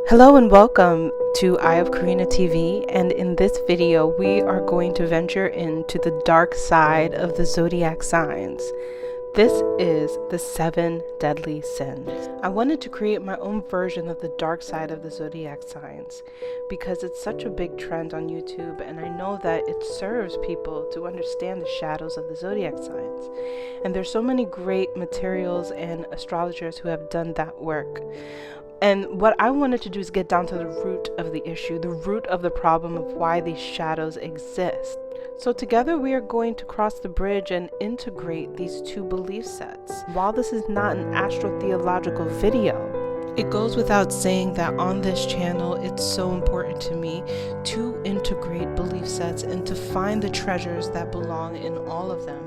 Hello and welcome to Eye of Karina TV, and in this video we are going to venture into the dark side of the zodiac signs. This is the 7 deadly sins. I wanted to create my own version of the dark side of the zodiac signs because it's such a big trend on YouTube, and I know that it serves people to understand the shadows of the zodiac signs. And there's so many great materials and astrologers who have done that work. And what I wanted to do is get down to the root of the issue, the root of the problem of why these shadows exist. So together we are going to cross the bridge and integrate these two belief sets. While this is not an astrotheological video, it goes without saying that on this channel it's so important to me to integrate belief sets and to find the treasures that belong in all of them.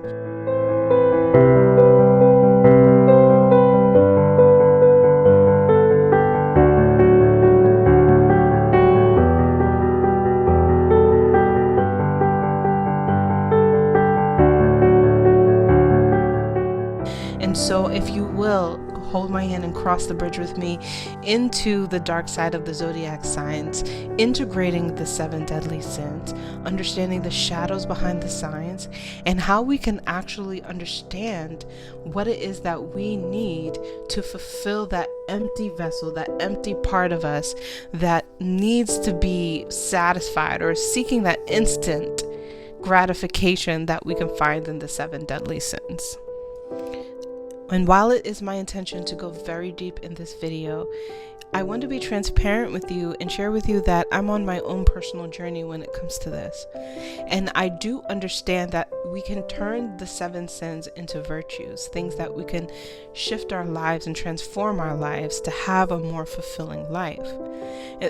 And so if you will, hold my hand and cross the bridge with me into the dark side of the zodiac signs, integrating the 7 deadly sins, understanding the shadows behind the signs, and how we can actually understand what it is that we need to fulfill that empty vessel, that empty part of us that needs to be satisfied or seeking that instant gratification that we can find in the 7 deadly sins. And while it is my intention to go very deep in this video, I want to be transparent with you and share with you that I'm on my own personal journey when it comes to this. And I do understand that we can turn the 7 sins into virtues, things that we can shift our lives and transform our lives to have a more fulfilling life.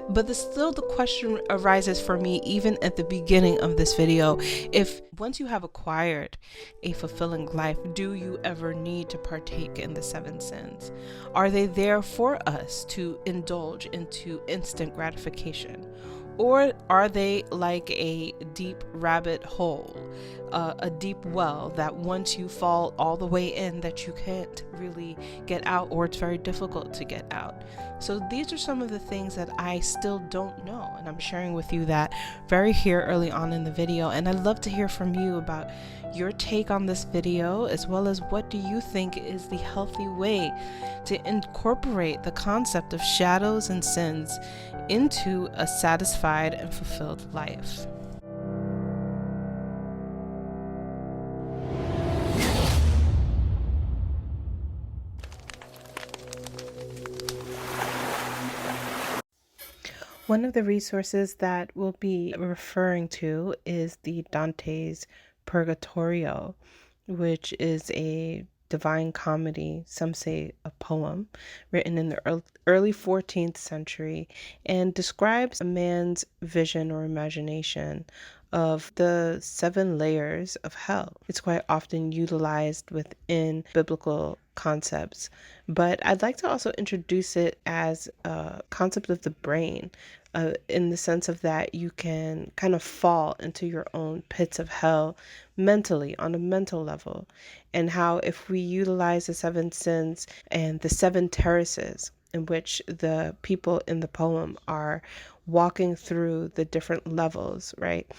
But still the question arises for me, even at the beginning of this video, if once you have acquired a fulfilling life, do you ever need to partake in the 7 sins? Are they there for us to indulge into instant gratification? Or are they like a deep rabbit hole, a deep well that once you fall all the way in that you can't really get out, or it's very difficult to get out? So these are some of the things that I still don't know, and I'm sharing with you that very here early on in the video. And I'd love to hear from you about your take on this video, as well as what do you think is the healthy way to incorporate the concept of shadows and sins into a satisfied and fulfilled life. One of the resources that we'll be referring to is the Dante's Purgatorio, which is a divine comedy, some say a poem, written in the early 14th century, and describes a man's vision or imagination of the 7 layers of hell. It's quite often utilized within biblical concepts, but I'd like to also introduce it as a concept of the brain, in the sense of that you can kind of fall into your own pits of hell mentally, on a mental level, and how if we utilize the 7 sins and the 7 terraces in which the people in the poem are walking through the different levels, right?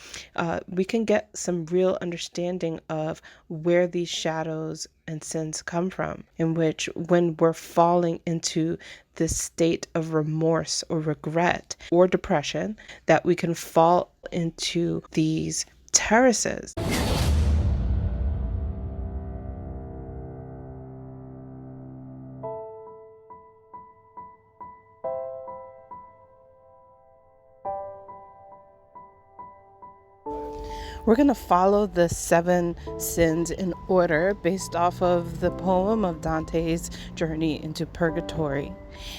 We can get some real understanding of where these shadows and sins come from, in which when we're falling into this state of remorse or regret or depression, that we can fall into these terraces. We're going to follow the 7 sins in order based off of the poem of Dante's Journey into Purgatory.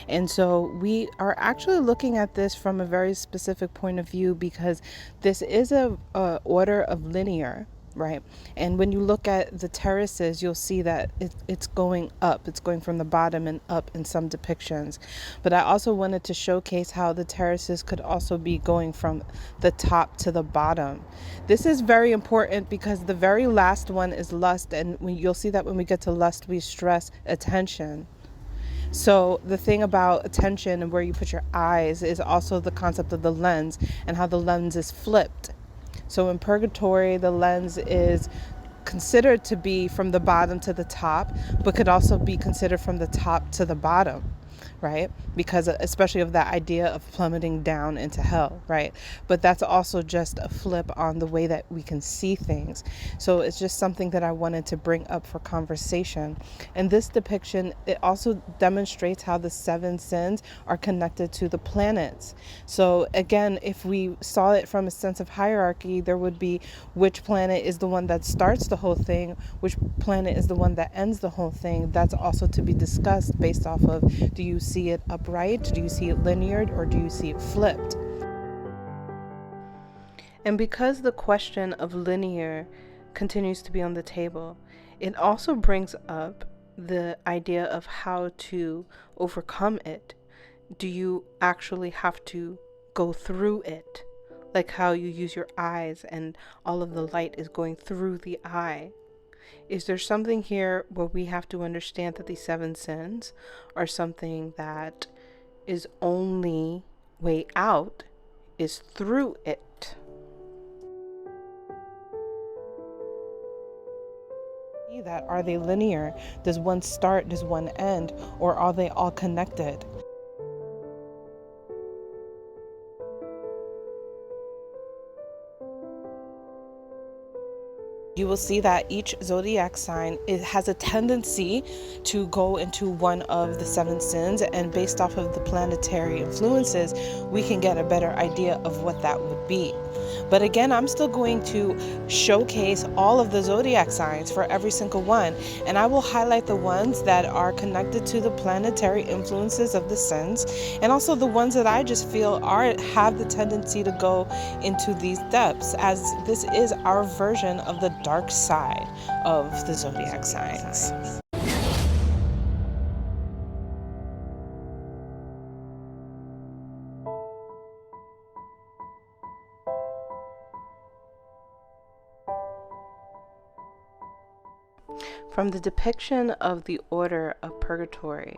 And so we are actually looking at this from a very specific point of view, because this is a order of linear, right? And when you look at the terraces, you'll see that it's going up. It's going from the bottom and up in some depictions. But I also wanted to showcase how the terraces could also be going from the top to the bottom. This is very important because the very last one is lust, and you'll see that when we get to lust, we stress attention. So the thing about attention and where you put your eyes is also the concept of the lens and how the lens is flipped. So in purgatory, the lens is considered to be from the bottom to the top, but could also be considered from the top to the bottom, right? Because especially of that idea of plummeting down into hell, right? But that's also just a flip on the way that we can see things. So it's just something that I wanted to bring up for conversation. And this depiction, it also demonstrates how the 7 sins are connected to the planets. So again, if we saw it from a sense of hierarchy, there would be which planet is the one that starts the whole thing, which planet is the one that ends the whole thing. That's also to be discussed based off of, do you see it upright, do you see it linear, or do you see it flipped? And because the question of linear continues to be on the table, it also brings up the idea of how to overcome it. Do you actually have to go through it? Like how you use your eyes and all of the light is going through the eye. Is there something here where we have to understand that these 7 sins are something that is only way out is through it? That are they linear? Does one start, does one end, or are they all connected? You will see that each zodiac sign, it has a tendency to go into one of the 7 sins, and based off of the planetary influences, we can get a better idea of what that would be. But again, I'm still going to showcase all of the zodiac signs for every single one, and I will highlight the ones that are connected to the planetary influences of the sins, and also the ones that I just feel have the tendency to go into these depths, as this is our version of the dark side of the zodiac signs. From the depiction of the order of purgatory,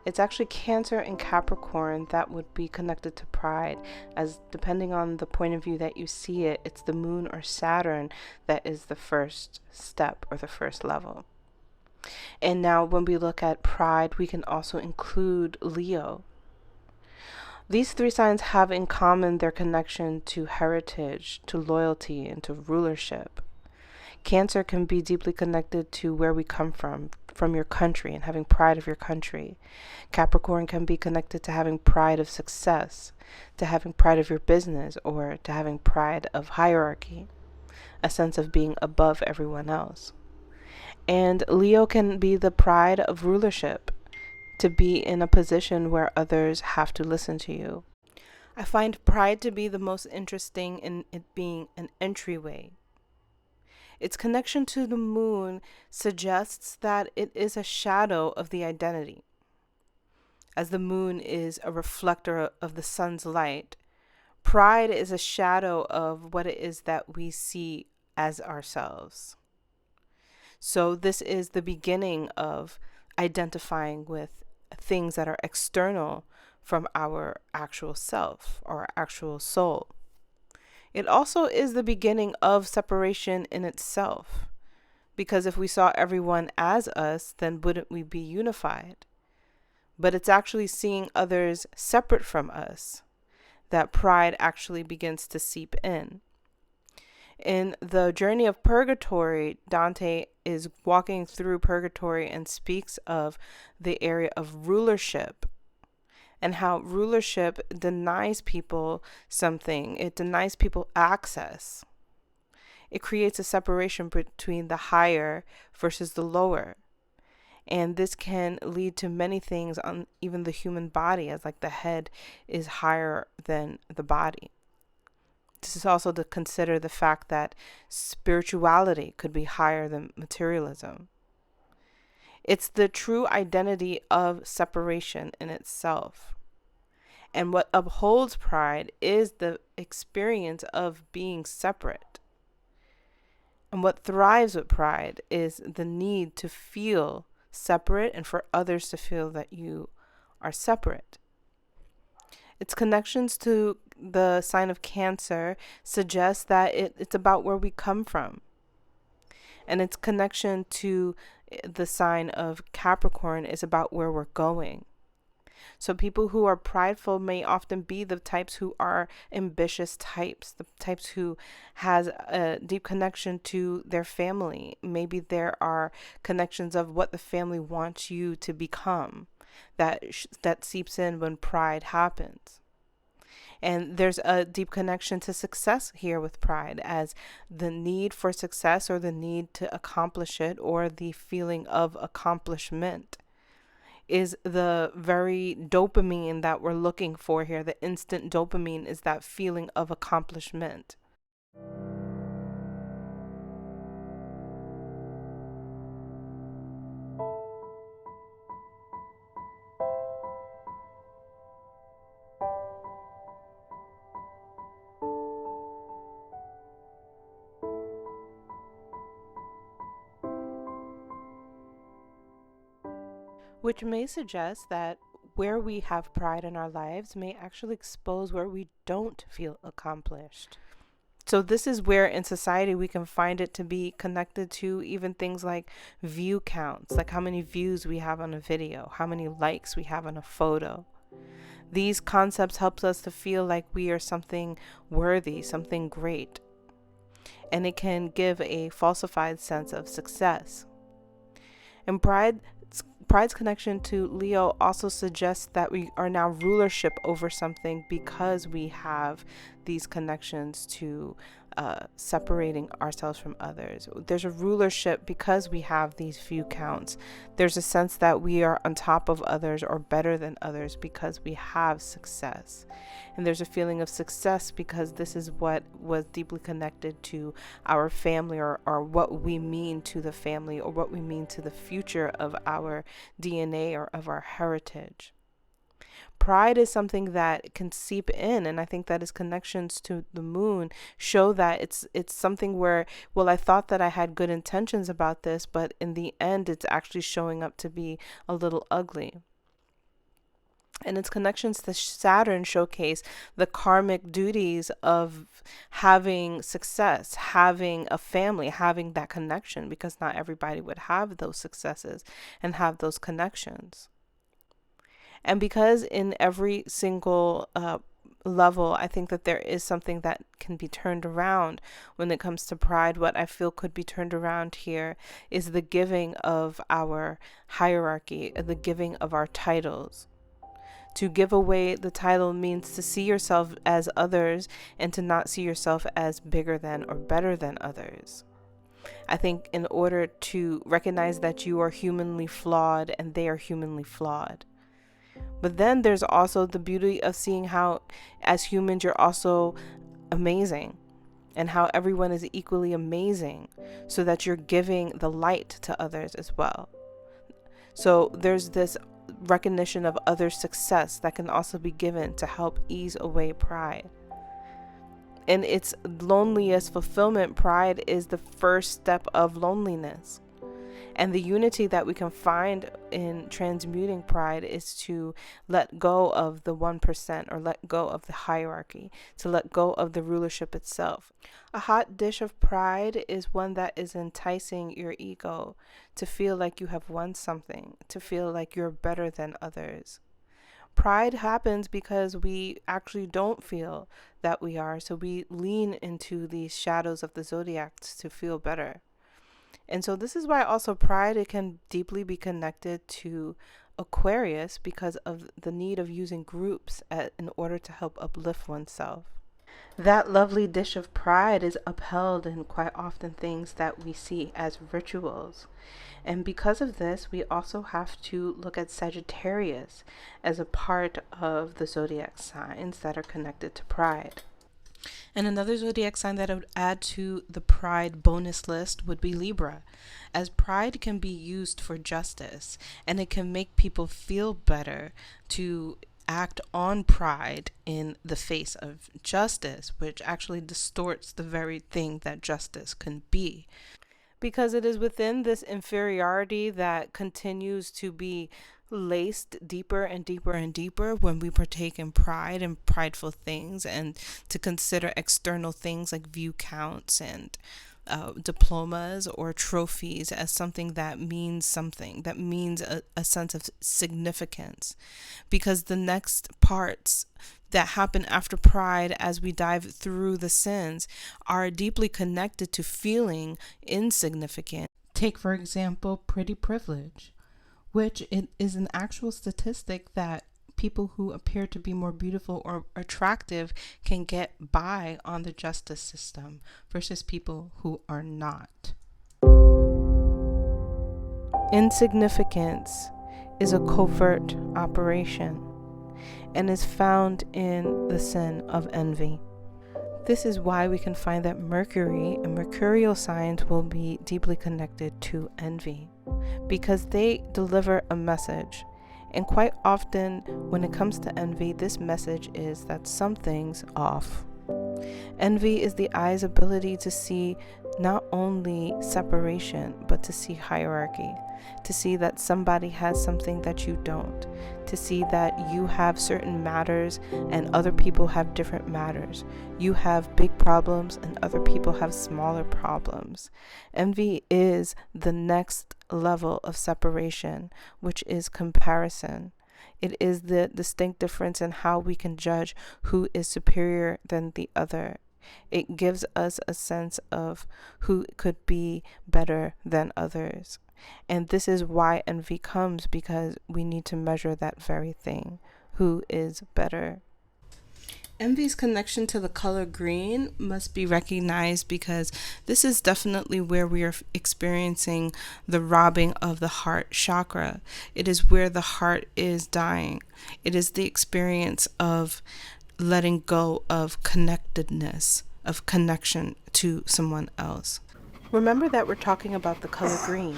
it's actually Cancer and Capricorn that would be connected to pride, as depending on the point of view that you see it, it's the moon or Saturn that is the first step or the first level. And now when we look at pride, we can also include Leo. These 3 signs have in common their connection to heritage, to loyalty, and to rulership. Cancer can be deeply connected to where we come from your country, and having pride of your country. Capricorn can be connected to having pride of success, to having pride of your business, or to having pride of hierarchy, a sense of being above everyone else. And Leo can be the pride of rulership, to be in a position where others have to listen to you. I find pride to be the most interesting in it being an entryway. Its connection to the moon suggests that it is a shadow of the identity. As the moon is a reflector of the sun's light, pride is a shadow of what it is that we see as ourselves. So this is the beginning of identifying with things that are external from our actual self or our actual soul. It also is the beginning of separation in itself, because if we saw everyone as us, then wouldn't we be unified? But it's actually seeing others separate from us that pride actually begins to seep in. In the journey of purgatory, Dante is walking through purgatory and speaks of the area of rulership, and how rulership denies people something. It denies people access. It creates a separation between the higher versus the lower. And this can lead to many things on even the human body, as like the head is higher than the body. This is also to consider the fact that spirituality could be higher than materialism. It's the true identity of separation in itself. And what upholds pride is the experience of being separate. And what thrives with pride is the need to feel separate and for others to feel that you are separate. Its connections to the sign of Cancer suggests that it's about where we come from. And its connection to the sign of Capricorn is about where we're going. So people who are prideful may often be the types who are ambitious types, the types who has a deep connection to their family. Maybe there are connections of what the family wants you to become that seeps in when pride happens. And there's a deep connection to success here with pride, as the need for success or the need to accomplish it or the feeling of accomplishment is the very dopamine that we're looking for here. The instant dopamine is that feeling of accomplishment. Which may suggest that where we have pride in our lives may actually expose where we don't feel accomplished. So this is where in society we can find it to be connected to even things like view counts, like how many views we have on a video, how many likes we have on a photo. These concepts help us to feel like we are something worthy, something great. And it can give a falsified sense of success. And Pride's connection to Leo also suggests that we are now rulership over something because we have these connections to separating ourselves from others. There's a rulership because we have these view counts. There's a sense that we are on top of others or better than others because we have success. And there's a feeling of success because this is what was deeply connected to our family or what we mean to the family or what we mean to the future of our DNA or of our heritage. Pride is something that can seep in, and I think that its connections to the moon show that it's something where, well, I thought that I had good intentions about this, but in the end it's actually showing up to be a little ugly. And its connections to Saturn showcase the karmic duties of having success, having a family, having that connection, because not everybody would have those successes and have those connections. And because in every single level, I think that there is something that can be turned around when it comes to pride. What I feel could be turned around here is the giving of our hierarchy, the giving of our titles. To give away the title means to see yourself as others and to not see yourself as bigger than or better than others. I think in order to recognize that you are humanly flawed and they are humanly flawed. But then there's also the beauty of seeing how as humans you're also amazing and how everyone is equally amazing, so that you're giving the light to others as well. So there's this recognition of other success that can also be given to help ease away pride. In its loneliest fulfillment, pride is the first step of loneliness. And the unity that we can find in transmuting pride is to let go of the 1% or let go of the hierarchy, to let go of the rulership itself. A hot dish of pride is one that is enticing your ego to feel like you have won something, to feel like you're better than others. Pride happens because we actually don't feel that we are, so we lean into these shadows of the zodiac to feel better. And so this is why also pride, it can deeply be connected to Aquarius because of the need of using groups in order to help uplift oneself. That lovely dish of pride is upheld in quite often things that we see as rituals. And because of this, we also have to look at Sagittarius as a part of the zodiac signs that are connected to pride. And another zodiac sign that I would add to the pride bonus list would be Libra, as pride can be used for justice and it can make people feel better to act on pride in the face of justice, which actually distorts the very thing that justice can be. because it is within this inferiority that continues to be laced deeper and deeper and deeper when we partake in pride and prideful things, and to consider external things like view counts and diplomas or trophies as something, that means a sense of significance. Because the next parts that happen after pride, as we dive through the sins, are deeply connected to feeling insignificant. Take, for example, pretty privilege, which it is an actual statistic that people who appear to be more beautiful or attractive can get by on the justice system versus people who are not. Insignificance is a covert operation and is found in the sin of envy. This is why we can find that Mercury and mercurial signs will be deeply connected to envy, because they deliver a message. And quite often, when it comes to envy, this message is that something's off. Envy is the eye's ability to see not only separation, but to see hierarchy, to see that somebody has something that you don't, to see that you have certain matters and other people have different matters. You have big problems and other people have smaller problems. Envy is the next level of separation, which is comparison. It is the distinct difference in how we can judge who is superior than the other. It gives us a sense of who could be better than others. And this is why envy comes, because we need to measure that very thing. Who is better? Envy's connection to the color green must be recognized, because this is definitely where we are experiencing the robbing of the heart chakra. It is where the heart is dying. It is the experience of letting go of connectedness, of connection to someone else. Remember that we're talking about the color green.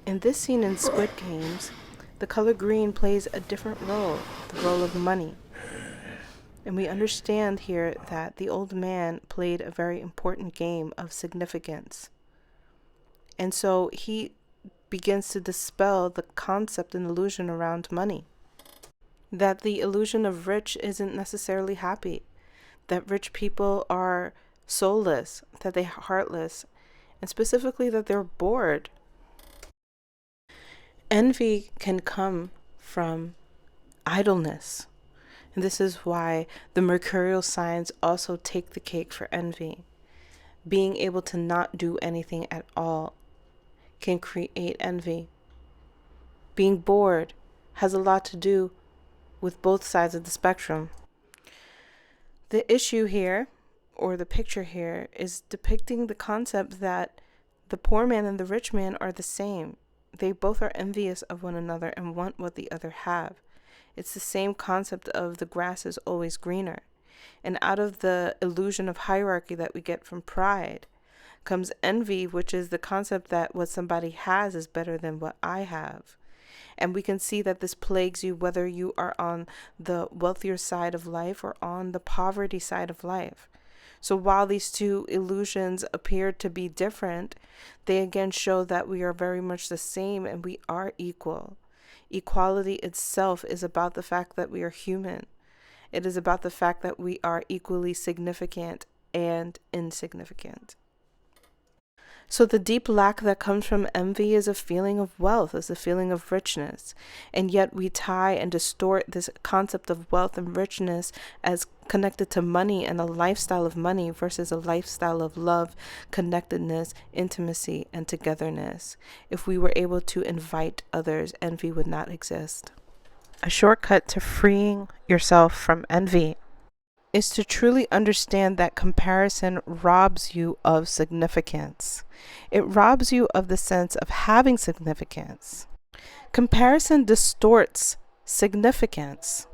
In this scene in Squid Games, the color green plays a different role, the role of money. And we understand here that the old man played a very important game of significance. And so he begins to dispel the concept and illusion around money. That the illusion of rich isn't necessarily happy. That rich people are soulless, that they're heartless, and specifically that they're bored. Envy can come from idleness. And this is why the mercurial signs also take the cake for envy. Being able to not do anything at all can create envy. Being bored has a lot to do with both sides of the spectrum. The issue here, or the picture here, is depicting the concept that the poor man and the rich man are the same. They both are envious of one another and want what the other have. It's the same concept of the grass is always greener. And out of the illusion of hierarchy that we get from pride comes envy, which is the concept that what somebody has is better than what I have. And we can see that this plagues you whether you are on the wealthier side of life or on the poverty side of life. So while these two illusions appear to be different, they again show that we are very much the same and we are equal. Equality itself is about the fact that we are human. It is about the fact that we are equally significant and insignificant. So the deep lack that comes from envy is a feeling of wealth, is a feeling of richness. And yet we tie and distort this concept of wealth and richness as connected to money and a lifestyle of money versus a lifestyle of love, connectedness, intimacy, and togetherness. If we were able to invite others, envy would not exist. A shortcut to freeing yourself from envy is to truly understand that comparison robs you of significance. It robs you of the sense of having significance. Comparison distorts significance.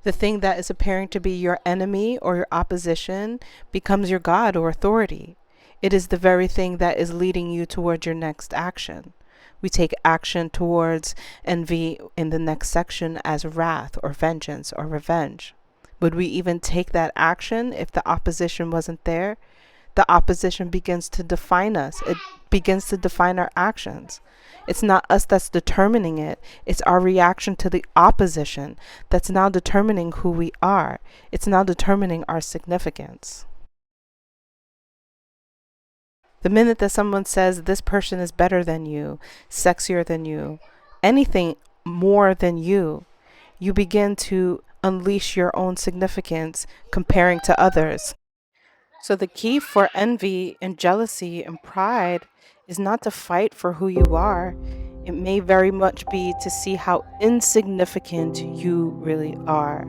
The thing that is appearing to be your enemy or your opposition becomes your God or authority. It is the very thing that is leading you towards your next action. We take action towards envy in the next section as wrath or vengeance or revenge. Would we even take that action if the opposition wasn't there? The opposition begins to define us. It begins to define our actions. It's not us that's determining it. It's our reaction to the opposition that's now determining who we are. It's now determining our significance. The minute that someone says this person is better than you, sexier than you, anything more than you, you begin to unleash your own significance comparing to others. So the key for envy and jealousy and pride is not to fight for who you are. It may very much be to see how insignificant you really are.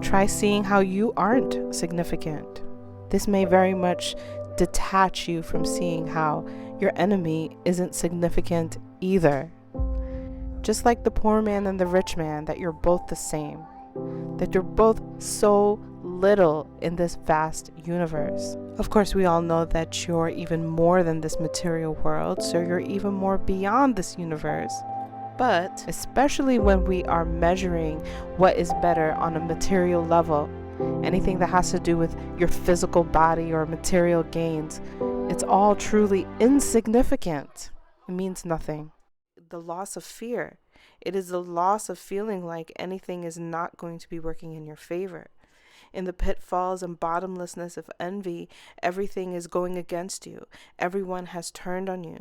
Try seeing how you aren't significant. This may very much detach you from seeing how your enemy isn't significant either. Just like the poor man and the rich man, that you're both the same, that you're both so little in this vast universe. Of course, we all know that you're even more than this material world, so you're even more beyond this universe. But especially when we are measuring what is better on a material level, anything that has to do with your physical body or material gains, it's all truly insignificant. It means nothing. The loss of fear. It is the loss of feeling like anything is not going to be working in your favor. In the pitfalls and bottomlessness of envy, everything is going against you. Everyone has turned on you.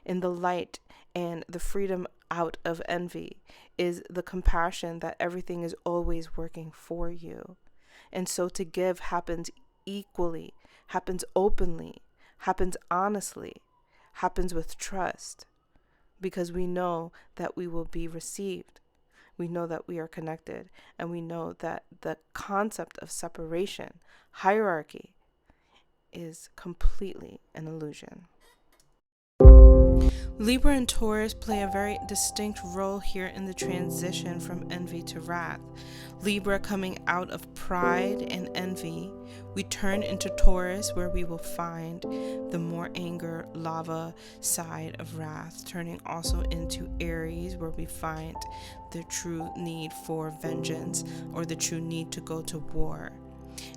In the light and the freedom out of envy is the compassion that everything is always working for you. And so to give happens equally, happens openly, happens honestly, happens with trust. Because we know that we will be received. We know that we are connected. And we know that the concept of separation, hierarchy, is completely an illusion. Libra and Taurus play a very distinct role here in the transition from envy to wrath. Libra coming out of pride and envy, we turn into Taurus, where we will find the more anger, lava side of wrath, turning also into Aries, where we find the true need for vengeance or the true need to go to war.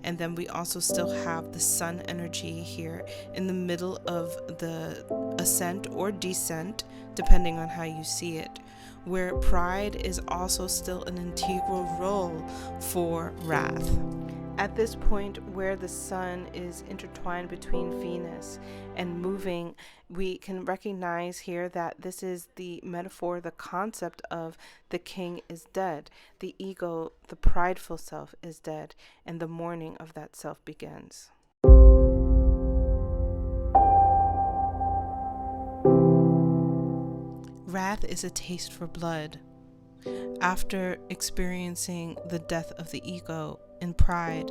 And then we also still have the sun energy here in the middle of the ascent or descent, depending on how you see it, where pride is also still an integral role for wrath. At this point where the sun is intertwined between Venus and moving, we can recognize here that this is the metaphor, the concept of the king is dead. The ego, the prideful self is dead, and the mourning of that self begins. Wrath is a taste for blood. After experiencing the death of the ego in pride,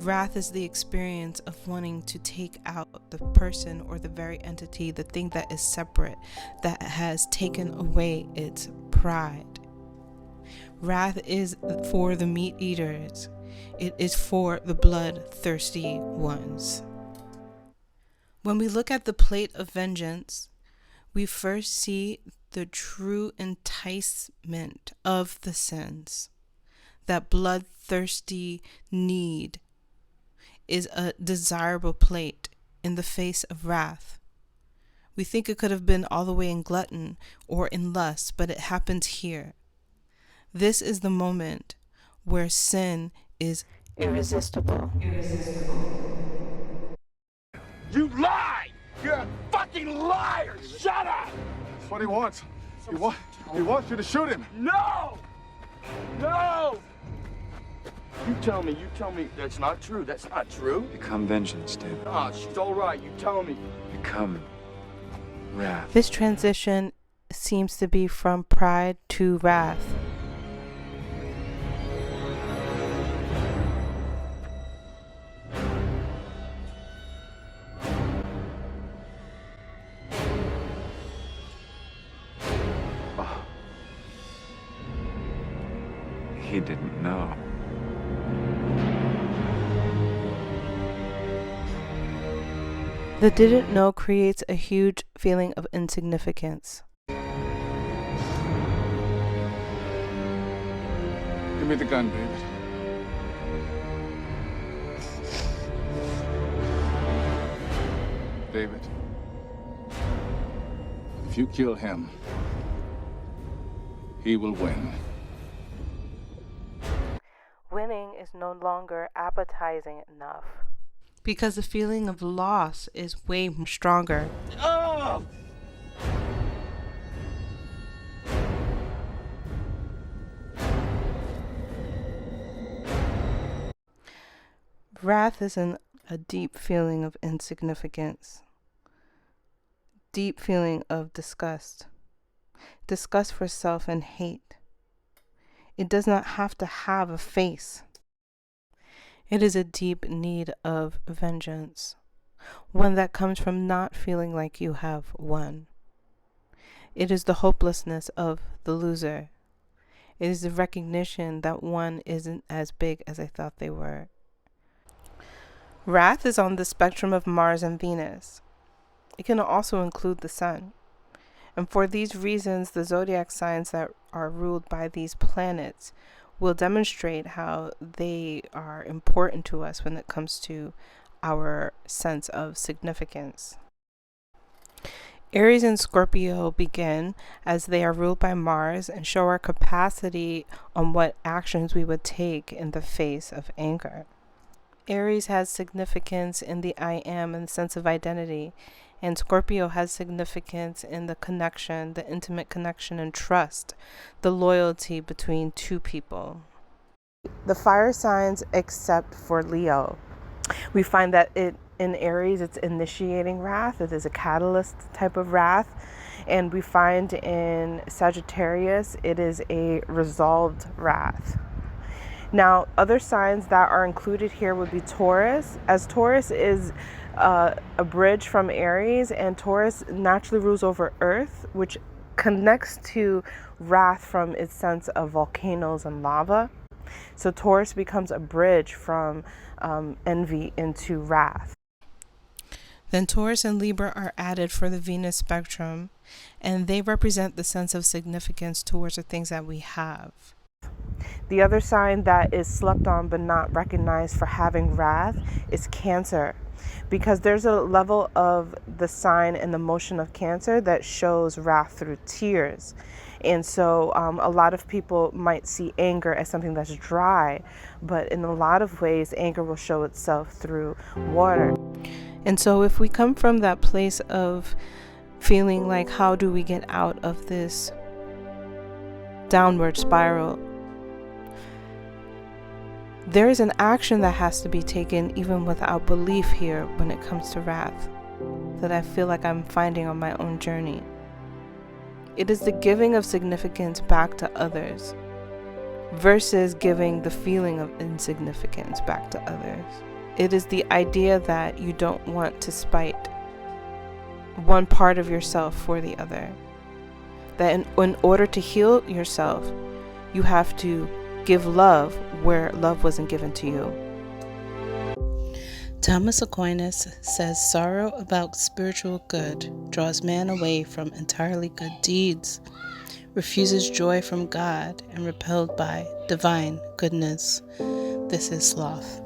wrath is the experience of wanting to take out the person or the very entity, the thing that is separate, that has taken away its pride. Wrath is for the meat eaters. It is for the bloodthirsty ones. When we look at the plate of vengeance, we first see the true enticement of the sins. That bloodthirsty need is a desirable plate in the face of wrath. We think it could have been all the way in glutton or in lust, but it happens here. This is the moment where sin is irresistible. You lie! You're a fucking liar! Shut up! That's what he wants. He wants you to shoot him. No! No! You tell me that's not true. That's not true. Become vengeance, David. Ah, she's all right. You tell me. Become wrath. This transition seems to be from pride to wrath. He didn't know. The didn't know creates a huge feeling of insignificance. Give me the gun, David. David. If you kill him, he will win. Winning is no longer appetizing enough because the feeling of loss is way stronger. Oh! Wrath is a deep feeling of insignificance, deep feeling of disgust for self and hate. It does not have to have a face. It is a deep need of vengeance, one that comes from not feeling like you have won. It is the hopelessness of the loser. It is the recognition that one isn't as big as I thought they were. Wrath is on the spectrum of Mars and Venus. It can also include the sun. And for these reasons, the zodiac signs that are ruled by these planets will demonstrate how they are important to us when it comes to our sense of significance. Aries and Scorpio begin as they are ruled by Mars and show our capacity on what actions we would take in the face of anger. Aries has significance in the I am and sense of identity, and Scorpio has significance in the connection, the intimate connection and trust, the loyalty between two people. The fire signs except for Leo. We find that in Aries it's initiating wrath. It is a catalyst type of wrath. And we find in Sagittarius it is a resolved wrath. Now, other signs that are included here would be Taurus, as Taurus is a bridge from Aries, and Taurus naturally rules over Earth, which connects to wrath from its sense of volcanoes and lava. So Taurus becomes a bridge from envy into wrath. Then Taurus and Libra are added for the Venus spectrum, and they represent the sense of significance towards the things that we have. The other sign that is slept on but not recognized for having wrath is Cancer, because there's a level of the sign and the motion of Cancer that shows wrath through tears. And so a lot of people might see anger as something that's dry, but in a lot of ways, anger will show itself through water. And so if we come from that place of feeling like, how do we get out of this downward spiral? There is an action that has to be taken even without belief here when it comes to wrath, that I feel like I'm finding on my own journey. It is the giving of significance back to others versus giving the feeling of insignificance back to others. It is the idea that you don't want to spite one part of yourself for the other. That in order to heal yourself, you have to give love where love wasn't given to you. Thomas Aquinas says sorrow about spiritual good draws man away from entirely good deeds, refuses joy from God, and repelled by divine goodness. This is sloth.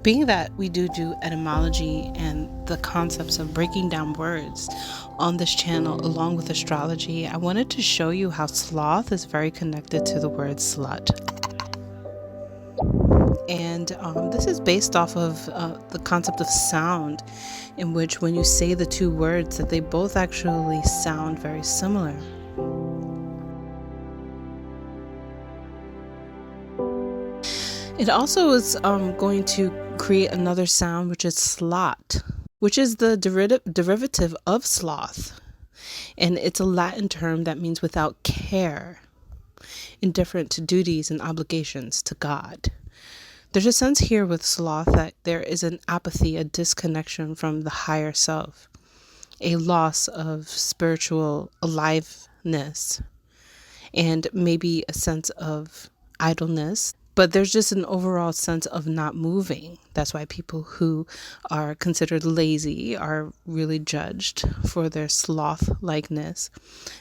Being that we do etymology and the concepts of breaking down words on this channel along with astrology, I wanted to show you how sloth is very connected to the word slut. And this is based off of the concept of sound, in which when you say the two words that they both actually sound very similar. It also is going to create another sound, which is slot, which is the derivative of sloth. And it's a Latin term that means without care, indifferent to duties and obligations to God. There's a sense here with sloth that there is an apathy, a disconnection from the higher self, a loss of spiritual aliveness, and maybe a sense of idleness. But there's just an overall sense of not moving. That's why people who are considered lazy are really judged for their sloth-likeness,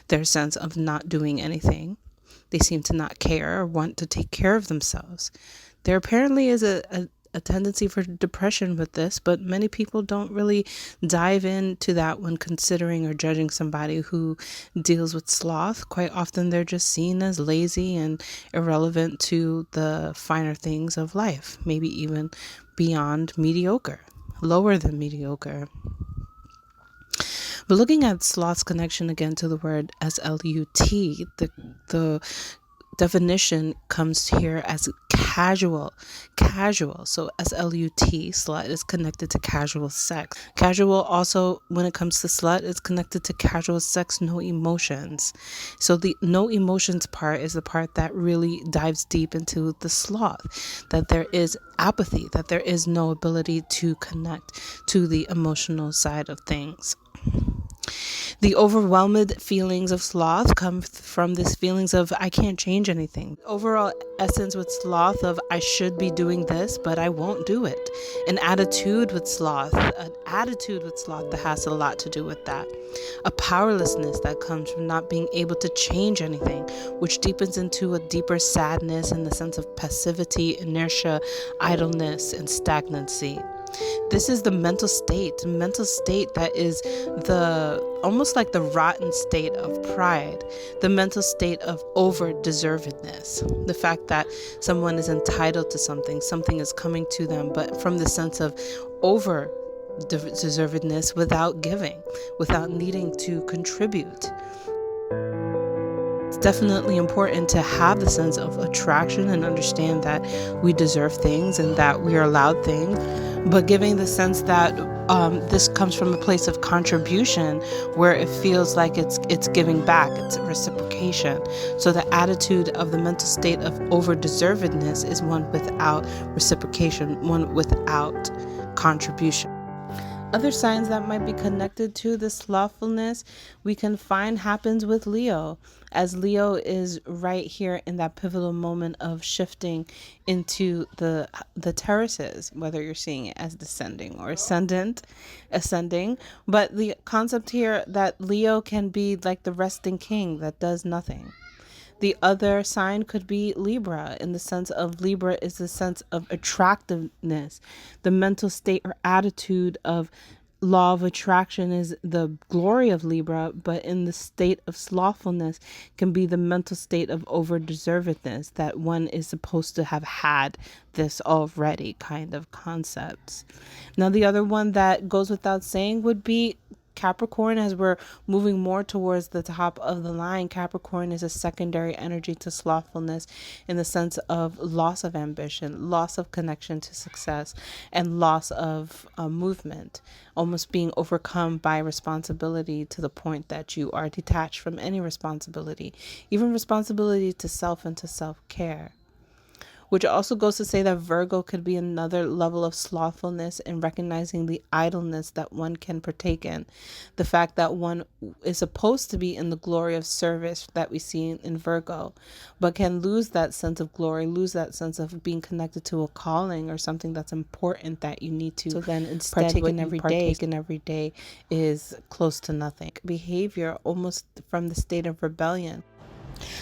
their sense of not doing anything. They seem to not care or want to take care of themselves. There apparently is a a tendency for depression with this, but many people don't really dive into that when considering or judging somebody who deals with sloth. Quite often they're just seen as lazy and irrelevant to the finer things of life, maybe even beyond mediocre, lower than mediocre. But looking at sloth's connection again to the word S-L-U-T, the definition comes here as casual. So S-L-U-T, slut, is connected to casual sex. Casual also, when it comes to slut, is connected to casual sex, no emotions. So the no emotions part is the part that really dives deep into the sloth, that there is apathy, that there is no ability to connect to the emotional side of things. The overwhelmed feelings of sloth come from this feelings of I can't change anything. Overall essence with sloth of I should be doing this, but I won't do it. An attitude with sloth that has a lot to do with that. A powerlessness that comes from not being able to change anything, which deepens into a deeper sadness and the sense of passivity, inertia, idleness, and stagnancy. This is the mental state that is almost like the rotten state of pride, the mental state of over-deservedness, the fact that someone is entitled to something is coming to them, but from the sense of over-deservedness without giving, without needing to contribute. It's definitely important to have the sense of attraction and understand that we deserve things and that we are allowed things, but giving the sense that this comes from a place of contribution where it feels like it's giving back, it's reciprocation. So the attitude of the mental state of over-deservedness is one without reciprocation, one without contribution. Other signs that might be connected to this slothfulness we can find happens with Leo, as Leo is right here in that pivotal moment of shifting into the terraces, whether you're seeing it as descending or ascending. But the concept here that Leo can be like the resting king that does nothing. The other sign could be Libra, in the sense of Libra is the sense of attractiveness. The mental state or attitude of law of attraction is the glory of Libra, but in the state of slothfulness can be the mental state of over-deservedness, that one is supposed to have had this already kind of concepts. Now, the other one that goes without saying would be Capricorn. As we're moving more towards the top of the line, Capricorn is a secondary energy to slothfulness in the sense of loss of ambition, loss of connection to success, and loss of movement, almost being overcome by responsibility to the point that you are detached from any responsibility, even responsibility to self and to self-care. Which also goes to say that Virgo could be another level of slothfulness in recognizing the idleness that one can partake in. The fact that one is supposed to be in the glory of service that we see in Virgo, but can lose that sense of glory, lose that sense of being connected to a calling or something that's important that you need to. So then instead partake in every day is close to nothing. Behavior almost from the state of rebellion.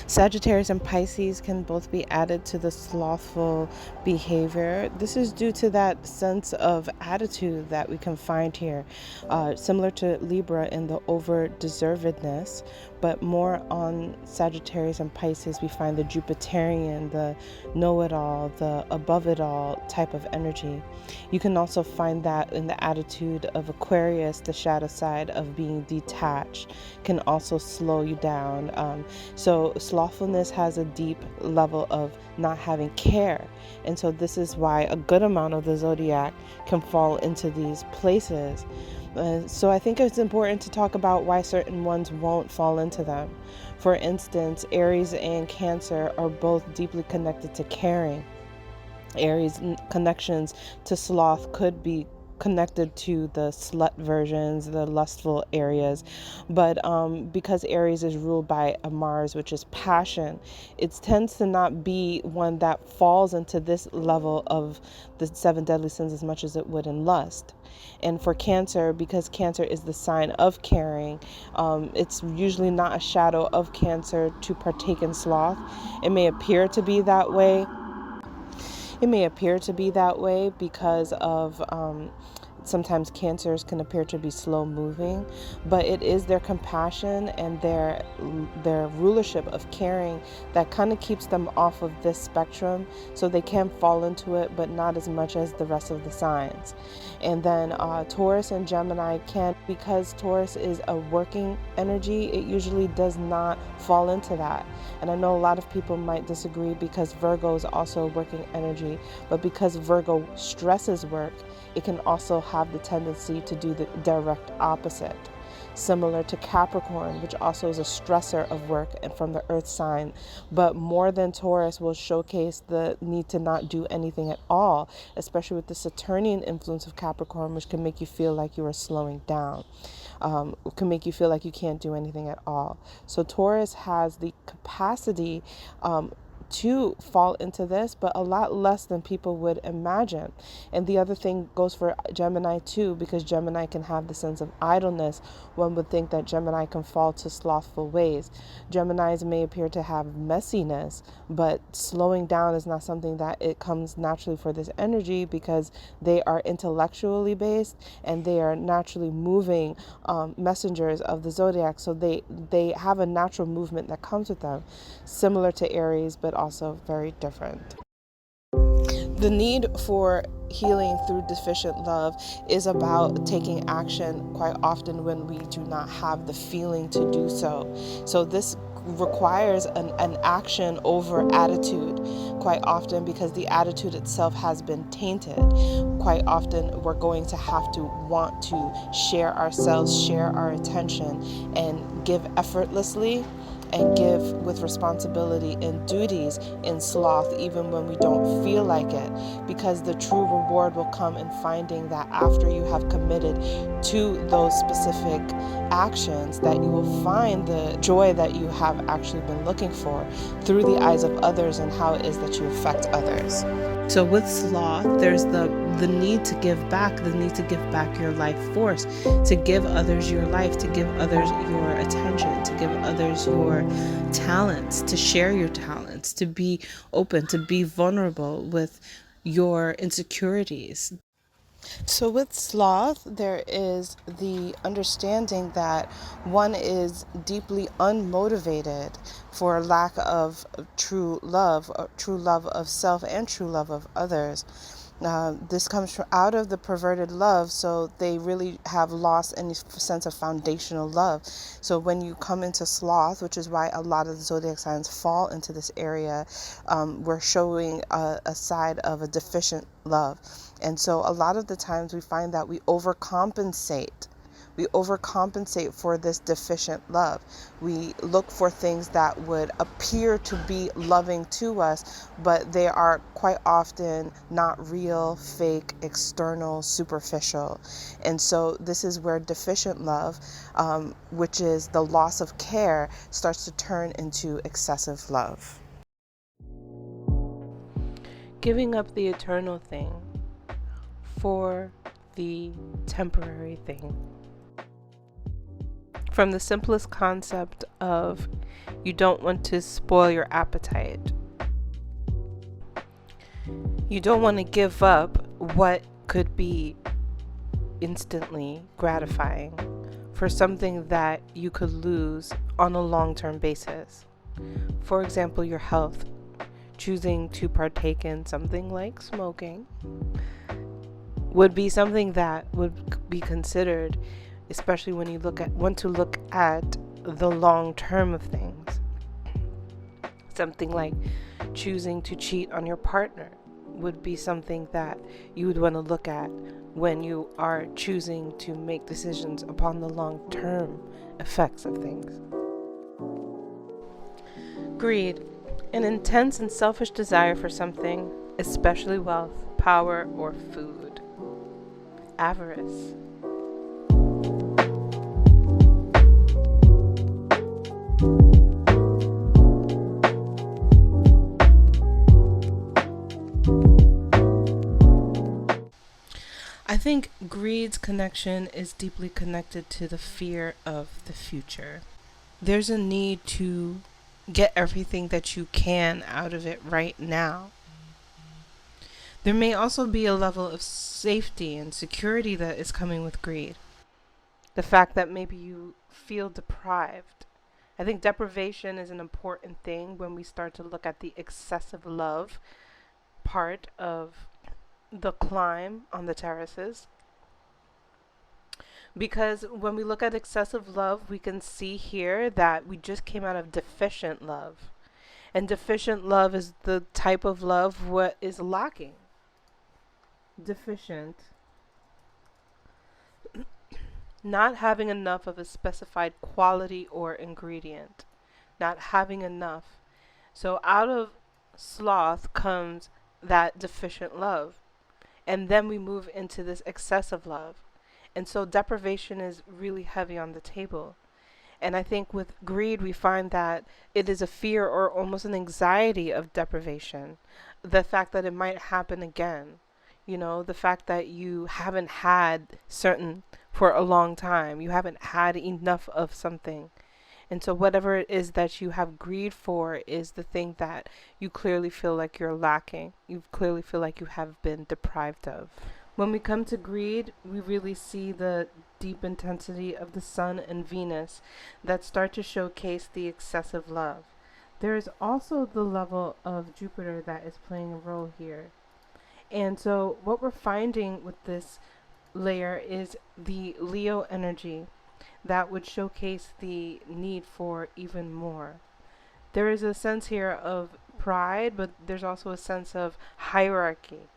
Sagittarius and Pisces can both be added to the slothful behavior. This is due to that sense of attitude that we can find here, similar to Libra in the over-deservedness, but more on Sagittarius and Pisces, we find the Jupiterian, the know-it-all, the above-it-all type of energy. You can also find that in the attitude of Aquarius, the shadow side of being detached, can also slow you down. So slothfulness has a deep level of not having care. And so this is why a good amount of the zodiac can fall into these places. So I think it's important to talk about why certain ones won't fall into them. For instance, Aries and Cancer are both deeply connected to caring. Aries connections to sloth could be connected to the slut versions, the lustful areas, but because Aries is ruled by a Mars, which is passion, it tends to not be one that falls into this level of the 7 deadly sins as much as it would in lust. And for Cancer, because Cancer is the sign of caring, it's usually not a shadow of Cancer to partake in sloth. It may appear to be that way. It may appear to be that way because of sometimes cancers can appear to be slow moving, but it is their compassion and their rulership of caring that kind of keeps them off of this spectrum, so they can fall into it, but not as much as the rest of the signs. And then Taurus and Gemini can, because Taurus is a working energy, it usually does not fall into that. And I know a lot of people might disagree because Virgo is also a working energy, but because Virgo stresses work, it can also have the tendency to do the direct opposite, similar to Capricorn, which also is a stressor of work and from the earth sign, but more than Taurus will showcase the need to not do anything at all, especially with the Saturnian influence of Capricorn, which can make you feel like you are slowing down. Can make you feel like you can't do anything at all. So Taurus has the capacity to fall into this, but a lot less than people would imagine. And the other thing goes for Gemini too, because Gemini can have the sense of idleness. One would think that Gemini can fall to slothful ways. Geminis may appear to have messiness, but slowing down is not something that it comes naturally for this energy, because they are intellectually based and they are naturally moving messengers of the zodiac. So they have a natural movement that comes with them, similar to Aries, but also very different. The need for healing through deficient love is about taking action quite often when we do not have the feeling to do so. So this requires an action over attitude quite often, because the attitude itself has been tainted. Quite often we're going to have to want to share ourselves, share our attention, and give effortlessly and give with responsibility and duties in sloth, even when we don't feel like it, because the true reward will come in finding that after you have committed to those specific actions, that you will find the joy that you have actually been looking for through the eyes of others and how it is that you affect others. So with sloth, there's the need to give back, the need to give back your life force, to give others your life, to give others your attention, to give others your talents, to share your talents, to be open, to be vulnerable with your insecurities. So with sloth, there is the understanding that one is deeply unmotivated for lack of true love of self and true love of others. This comes from out of the perverted love, so they really have lost any sense of foundational love. So when you come into sloth, which is why a lot of the zodiac signs fall into this area, we're showing a side of a deficient love. And so a lot of the times we find that we overcompensate. We overcompensate for this deficient love. We look for things that would appear to be loving to us, but they are quite often not real, fake, external, superficial. And so this is where deficient love, which is the loss of care, starts to turn into excessive love. Giving up the eternal thing for the temporary thing. From the simplest concept of you don't want to spoil your appetite. You don't want to give up what could be instantly gratifying for something that you could lose on a long-term basis. For example, your health. Choosing to partake in something like smoking would be something that would be considered, especially when you want to look at the long term of things. Something like choosing to cheat on your partner would be something that you would want to look at when you are choosing to make decisions upon the long term effects of things. Greed, an intense and selfish desire for something, especially wealth, power, or food. Avarice. I think greed's connection is deeply connected to the fear of the future. There's a need to get everything that you can out of it right now. There may also be a level of safety and security that is coming with greed. The fact that maybe you feel deprived. I think deprivation is an important thing when we start to look at the excessive love part of the climb on the terraces. Because when we look at excessive love, we can see here that we just came out of deficient love. And deficient love is the type of love what is lacking. Deficient. Not having enough of a specified quality or ingredient. Not having enough. So out of sloth comes that deficient love. And then we move into this excessive love. And so deprivation is really heavy on the table. And I think with greed, we find that it is a fear or almost an anxiety of deprivation. The fact that it might happen again. You know, the fact that you haven't had certain for a long time. You haven't had enough of something. And so whatever it is that you have greed for is the thing that you clearly feel like you're lacking. You clearly feel like you have been deprived of. When we come to greed, we really see the deep intensity of the Sun and Venus that start to showcase the excessive love. There is also the level of Jupiter that is playing a role here. And so what we're finding with this layer is the Leo energy that would showcase the need for even more. There is a sense here of pride, but there's also a sense of hierarchy.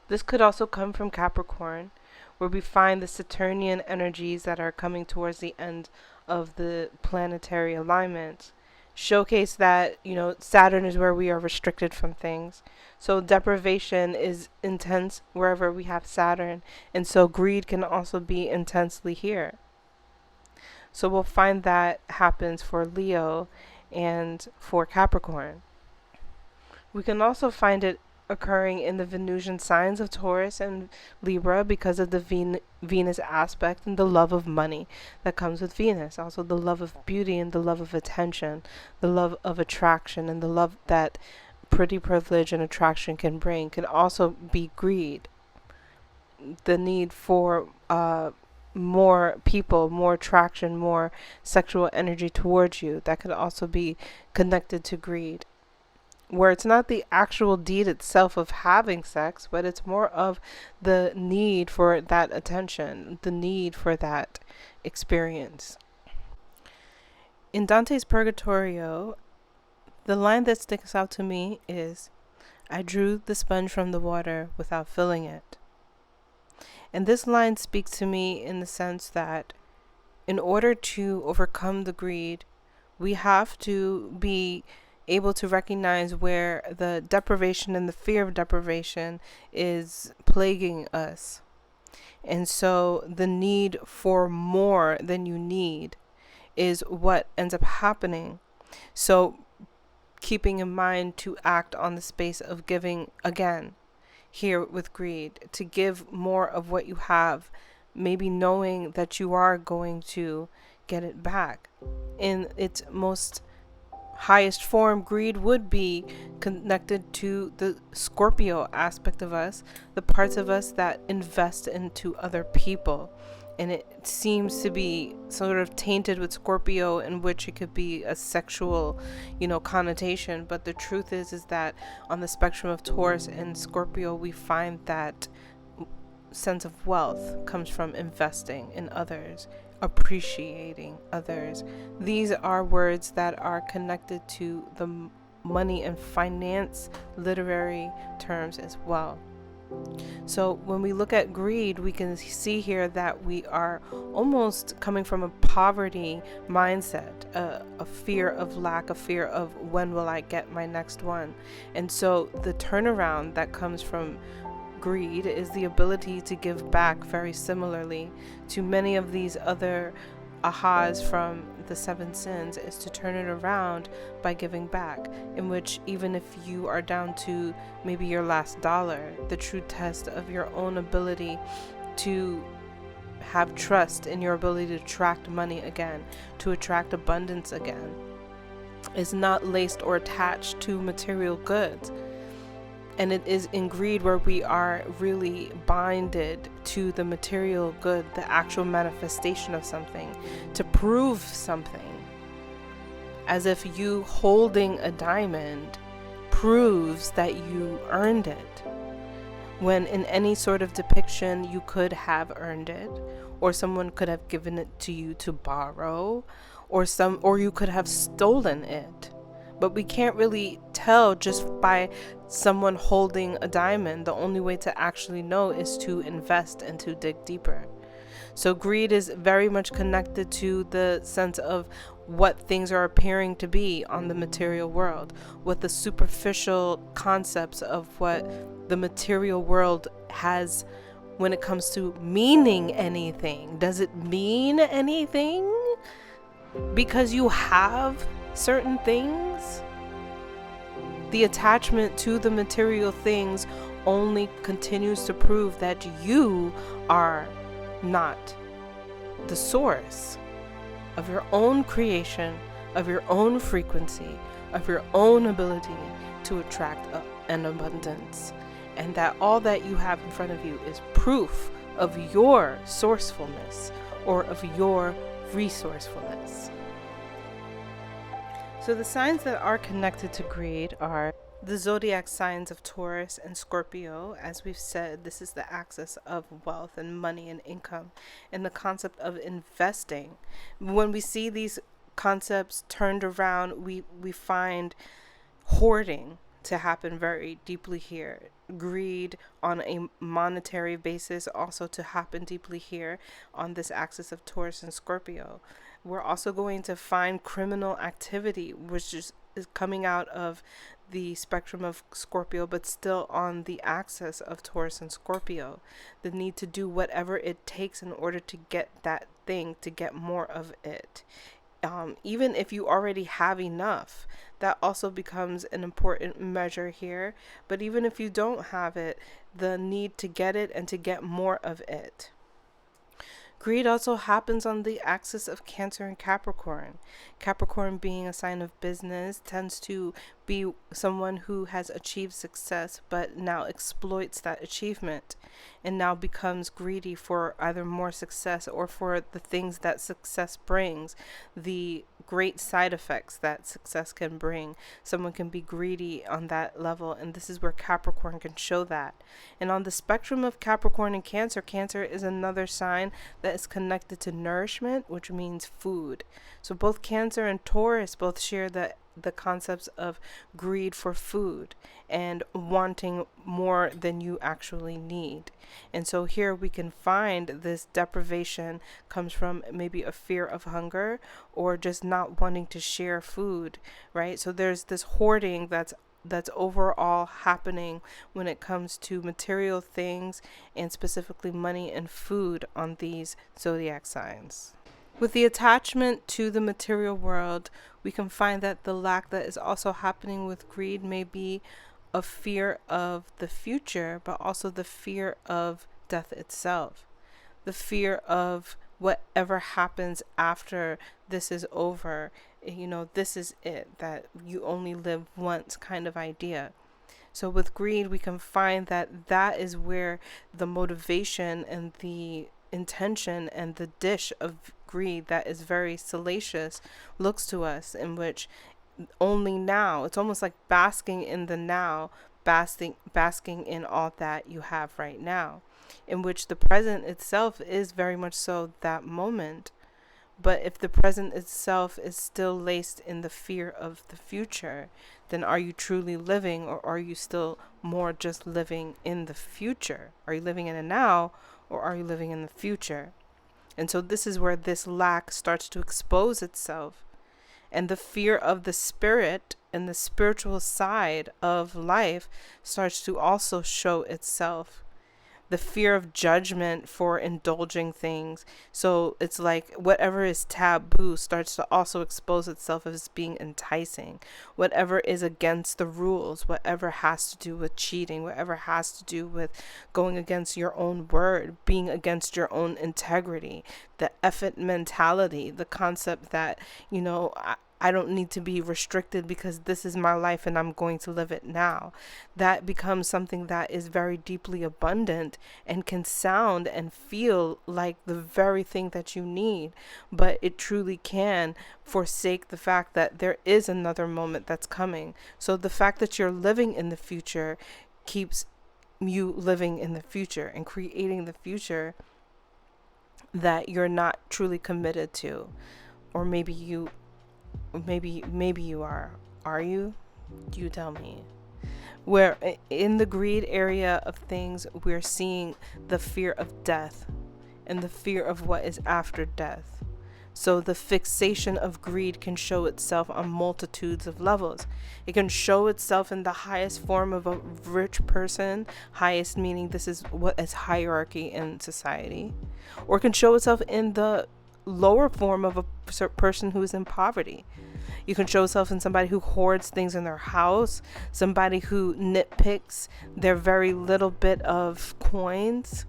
This could also come from Capricorn, where we find the Saturnian energies that are coming towards the end of the planetary alignment. Showcase that, you know, Saturn is where we are restricted from things. So deprivation is intense wherever we have Saturn. And so greed can also be intensely here. So we'll find that happens for Leo and for Capricorn. We can also find it occurring in the Venusian signs of Taurus and Libra because of the Venus aspect and the love of money that comes with Venus. Also the love of beauty and the love of attention, the love of attraction, and the love that pretty privilege and attraction can bring can also be greed. The need for more people, more attraction, more sexual energy towards you, that could also be connected to greed, where it's not the actual deed itself of having sex, but it's more of the need for that attention, the need for that experience. In Dante's Purgatorio, the line that sticks out to me is, "I drew the sponge from the water without filling it." And this line speaks to me in the sense that in order to overcome the greed, we have to be able to recognize where the deprivation and the fear of deprivation is plaguing us. And so the need for more than you need is what ends up happening. So keeping in mind to act on the space of giving again here with greed, to give more of what you have, maybe knowing that you are going to get it back. In its most highest form, greed would be connected to the Scorpio aspect of us, the parts of us that invest into other people. And it seems to be sort of tainted with Scorpio, in which it could be a sexual, connotation. But the truth is that on the spectrum of Taurus and Scorpio, we find that sense of wealth comes from investing in others, appreciating others. These are words that are connected to the money and finance literary terms as well. So when we look at greed, we can see here that we are almost coming from a poverty mindset, a fear of lack, a fear of when will I get my next one. And so the turnaround that comes from greed is the ability to give back, very similarly to many of these other ahas from the 7 sins, is to turn it around by giving back, in which even if you are down to maybe your last dollar, the true test of your own ability to have trust in your ability to attract money again, to attract abundance again, is not laced or attached to material goods. And it is in greed where we are really binded to the material good, the actual manifestation of something, to prove something. As if you holding a diamond proves that you earned it, when in any sort of depiction you could have earned it, or someone could have given it to you to borrow, or you could have stolen it. But we can't really tell just by someone holding a diamond. The only way to actually know is to invest and to dig deeper. So greed is very much connected to the sense of what things are appearing to be on the material world, what the superficial concepts of what the material world has when it comes to meaning anything. Does it mean anything? Because you have certain things? The attachment to the material things only continues to prove that you are not the source of your own creation, of your own frequency, of your own ability to attract an abundance. And that all that you have in front of you is proof of your sourcefulness or of your resourcefulness. So the signs that are connected to greed are the zodiac signs of Taurus and Scorpio. As we've said, this is the axis of wealth and money and income, and the concept of investing. When we see these concepts turned around, we find hoarding to happen very deeply here. Greed on a monetary basis also to happen deeply here on this axis of Taurus and Scorpio. We're also going to find criminal activity, which is coming out of the spectrum of Scorpio, but still on the axis of Taurus and Scorpio. The need to do whatever it takes in order to get that thing, to get more of it. Even if you already have enough, that also becomes an important measure here. But even if you don't have it, the need to get it and to get more of it. Greed also happens on the axis of Cancer and Capricorn. Capricorn, being a sign of business, tends to be someone who has achieved success but now exploits that achievement and now becomes greedy for either more success or for the things that success brings, the great side effects that success can bring. Someone can be greedy on that level, and this is where Capricorn can show that. And on the spectrum of Capricorn and Cancer, Cancer is another sign that is connected to nourishment, which means food. So both Cancer and Taurus both share the concepts of greed for food and wanting more than you actually need. And so here we can find this deprivation comes from maybe a fear of hunger or just not wanting to share food, right? So there's this hoarding that's overall happening when it comes to material things and specifically money and food on these zodiac signs. With the attachment to the material world, we can find that the lack that is also happening with greed may be a fear of the future, but also the fear of death itself. The fear of whatever happens after this is over. This is it, that you only live once kind of idea. So with greed, we can find that is where the motivation and the intention and the dish of greed that is very salacious looks to us, in which only now, it's almost like basking in the now, basking in all that you have right now, in which the present itself is very much so that moment. But if the present itself is still laced in the fear of the future, then are you truly living, or are you still more just living in the future? Are you living in the now, or are you living in the future? And so this is where this lack starts to expose itself. And the fear of the spirit and the spiritual side of life starts to also show itself. The fear of judgment for indulging things. So it's like whatever is taboo starts to also expose itself as being enticing. Whatever is against the rules, whatever has to do with cheating, whatever has to do with going against your own word, being against your own integrity, the effort mentality, the concept that, I don't need to be restricted because this is my life and I'm going to live it now. That becomes something that is very deeply abundant and can sound and feel like the very thing that you need, but it truly can forsake the fact that there is another moment that's coming. So the fact that you're living in the future keeps you living in the future and creating the future that you're not truly committed to. Or maybe you are you? You tell me. Where in the greed area of things, we're seeing the fear of death and the fear of what is after death. So the fixation of greed can show itself on multitudes of levels. It can show itself in the highest form of a rich person, highest meaning this is what is hierarchy in society, or it can show itself in the lower form of a person who is in poverty. You can show itself in somebody who hoards things in their house, somebody who nitpicks their very little bit of coins.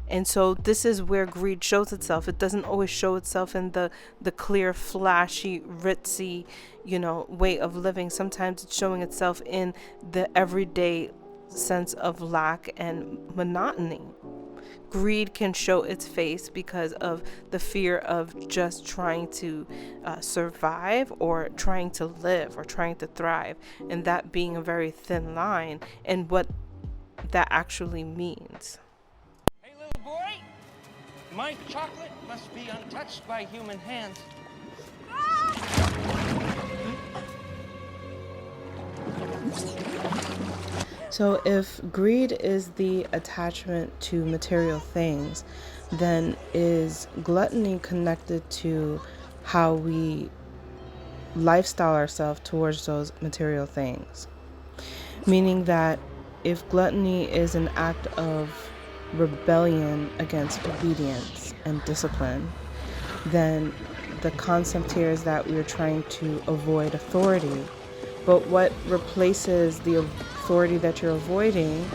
And so this is where greed shows itself. It doesn't always show itself in the clear, flashy, ritzy, way of living. Sometimes it's showing itself in the everyday sense of lack and monotony. Greed can show its face because of the fear of just trying to survive or trying to live or trying to thrive, and that being a very thin line and what that actually means. Hey, little boy, my chocolate must be untouched by human hands. So if greed is the attachment to material things, then is gluttony connected to how we lifestyle ourselves towards those material things? Meaning that if gluttony is an act of rebellion against obedience and discipline, then the concept here is that we're trying to avoid authority. But what replaces the authority that you're avoiding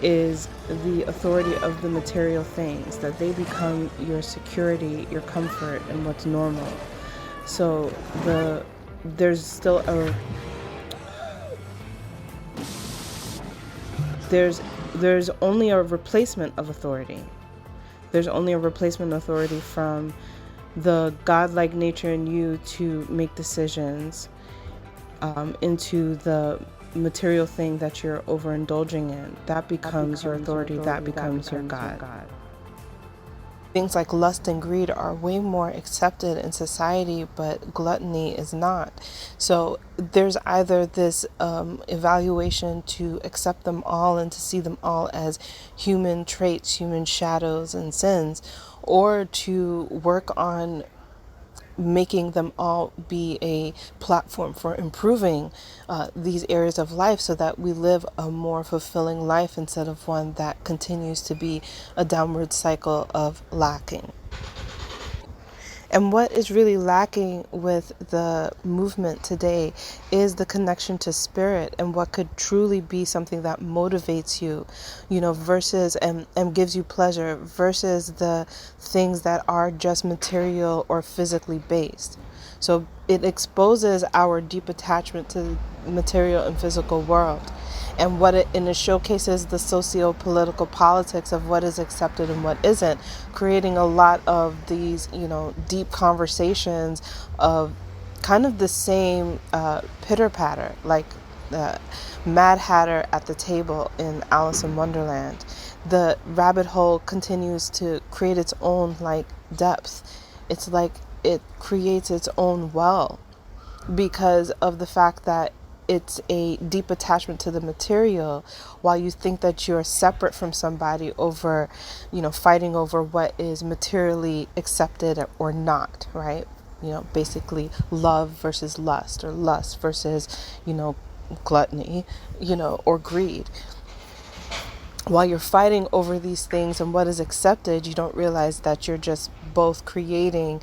is the authority of the material things, that they become your security, your comfort, and what's normal. So there's still there's only a replacement of authority. There's only a replacement authority from the godlike nature in you to make decisions into the material thing that you're overindulging in. That becomes your authority, that becomes your God. Things like lust and greed are way more accepted in society, but gluttony is not. So there's either this evaluation to accept them all and to see them all as human traits, human shadows and sins, or to work on making them all be a platform for improving these areas of life so that we live a more fulfilling life instead of one that continues to be a downward cycle of lacking. And what is really lacking with the movement today is the connection to spirit and what could truly be something that motivates you, versus and gives you pleasure versus the things that are just material or physically based. So it exposes our deep attachment to the material and physical world. And it showcases the socio-political politics of what is accepted and what isn't, creating a lot of these, deep conversations of kind of the same pitter-patter, like the Mad Hatter at the table in Alice in Wonderland. The rabbit hole continues to create its own, depth. It's like it creates its own well because of the fact that it's a deep attachment to the material, while you think that you're separate from somebody over, fighting over what is materially accepted or not, right? Basically love versus lust, or lust versus, gluttony, or greed. While you're fighting over these things and what is accepted, you don't realize that you're just both creating,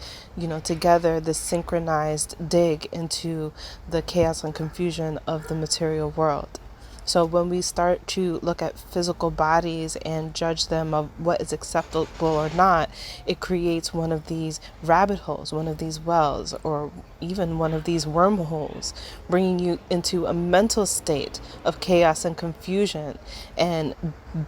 together this synchronized dig into the chaos and confusion of the material world. So when we start to look at physical bodies and judge them of what is acceptable or not, it creates one of these rabbit holes, one of these wells, or even one of these wormholes, bringing you into a mental state of chaos and confusion and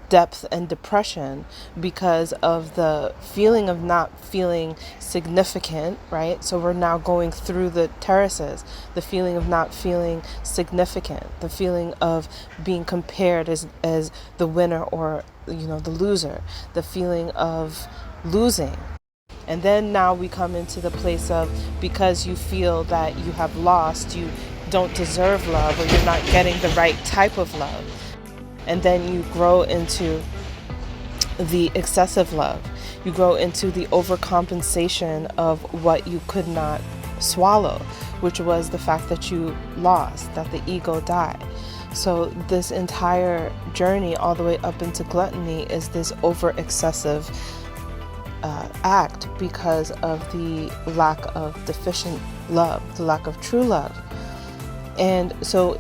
depth and depression because of the feeling of not feeling significant, right? So we're now going through the terraces, the feeling of not feeling significant, the feeling of being compared as the winner or, the loser, the feeling of losing. And then now we come into the place of, because you feel that you have lost, you don't deserve love, or you're not getting the right type of love. And then you grow into the excessive love. You grow into the overcompensation of what you could not swallow, which was the fact that you lost, that the ego died. So this entire journey all the way up into gluttony is this over excessive act because of the lack of deficient love, the lack of true love. And so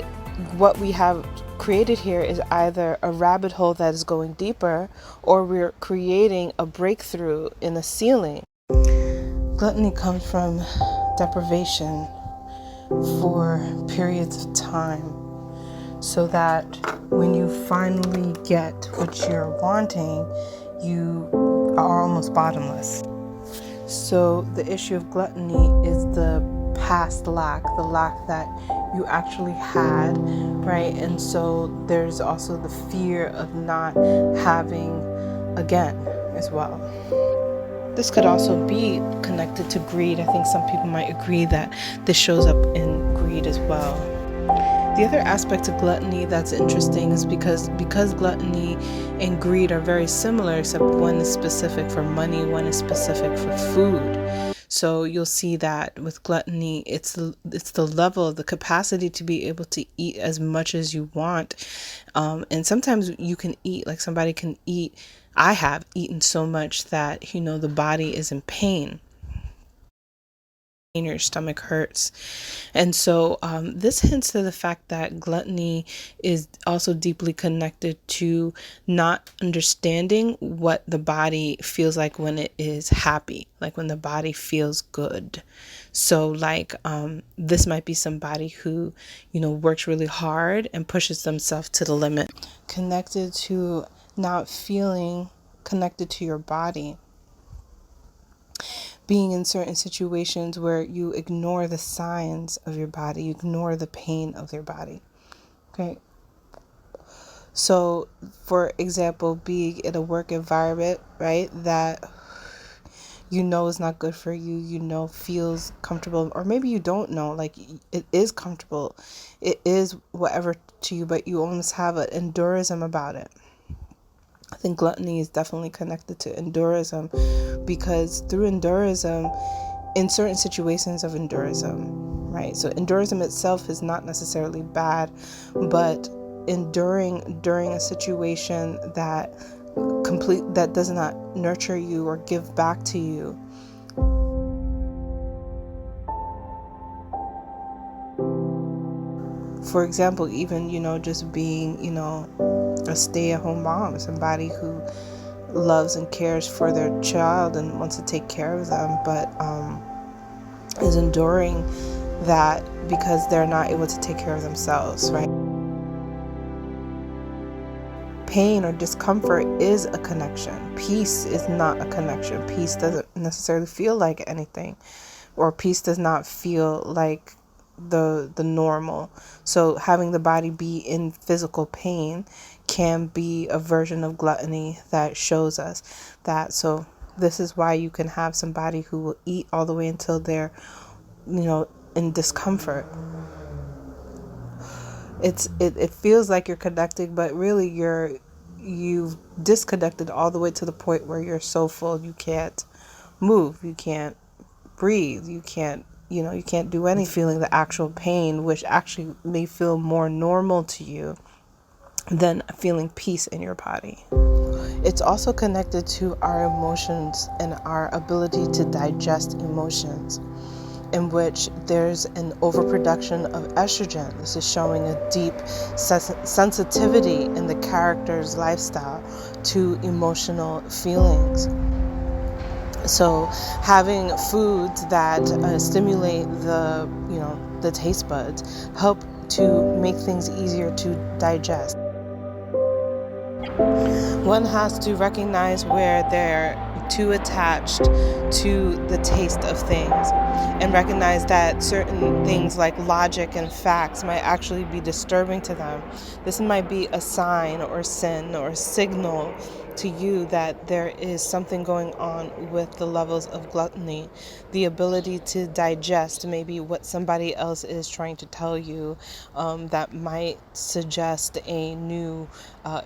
what we have created here is either a rabbit hole that is going deeper, or we're creating a breakthrough in the ceiling. Gluttony comes from deprivation for periods of time, so that when you finally get what you're wanting, you are almost bottomless. So the issue of gluttony is the past lack, the lack that you actually had, right? And so there's also the fear of not having again as well. This could also be connected to greed. I think some people might agree that this shows up in greed as well. The other aspect of gluttony that's interesting is because gluttony and greed are very similar, except one is specific for money, one is specific for food. So you'll see that with gluttony, it's the level, the capacity to be able to eat as much as you want. And sometimes you can eat, like somebody can eat. I have eaten so much that, the body is in pain. Your stomach hurts. And so this hints to the fact that gluttony is also deeply connected to not understanding what the body feels like when it is happy, like when the body feels good. So this might be somebody who, works really hard and pushes themselves to the limit. Connected to not feeling connected to your body. Being in certain situations where you ignore the signs of your body, you ignore the pain of your body. Okay. So, for example, being in a work environment, right, that is not good for you, feels comfortable, or maybe you don't know, like it is comfortable, it is whatever to you, but you almost have an endurism about it. I think gluttony is definitely connected to endurism, because through endurism, in certain situations of endurism, right? So endurism itself is not necessarily bad, but enduring during a situation that does not nurture you or give back to you. For example, even, just being, a stay-at-home mom, somebody who loves and cares for their child and wants to take care of them, but is enduring that because they're not able to take care of themselves, right? Pain or discomfort is a connection. Peace is not a connection. Peace doesn't necessarily feel like anything, or peace does not feel like the normal. So having the body be in physical pain can be a version of gluttony that shows us that. So this is why you can have somebody who will eat all the way until they're, in discomfort. It feels like you're connecting, but really you've disconnected all the way to the point where you're so full you can't move, you can't breathe, you can't do any feeling the actual pain, which actually may feel more normal to you than feeling peace in your body. It's also connected to our emotions and our ability to digest emotions. in which there's an overproduction of estrogen. This is showing a deep sensitivity in the character's lifestyle to emotional feelings. So having foods that stimulate the taste buds help to make things easier to digest. One has to recognize where they're too attached to the taste of things, and recognize that certain things like logic and facts might actually be disturbing to them. This might be a sign or sin or signal to you that there is something going on with the levels of gluttony. The ability to digest maybe what somebody else is trying to tell you that might suggest a new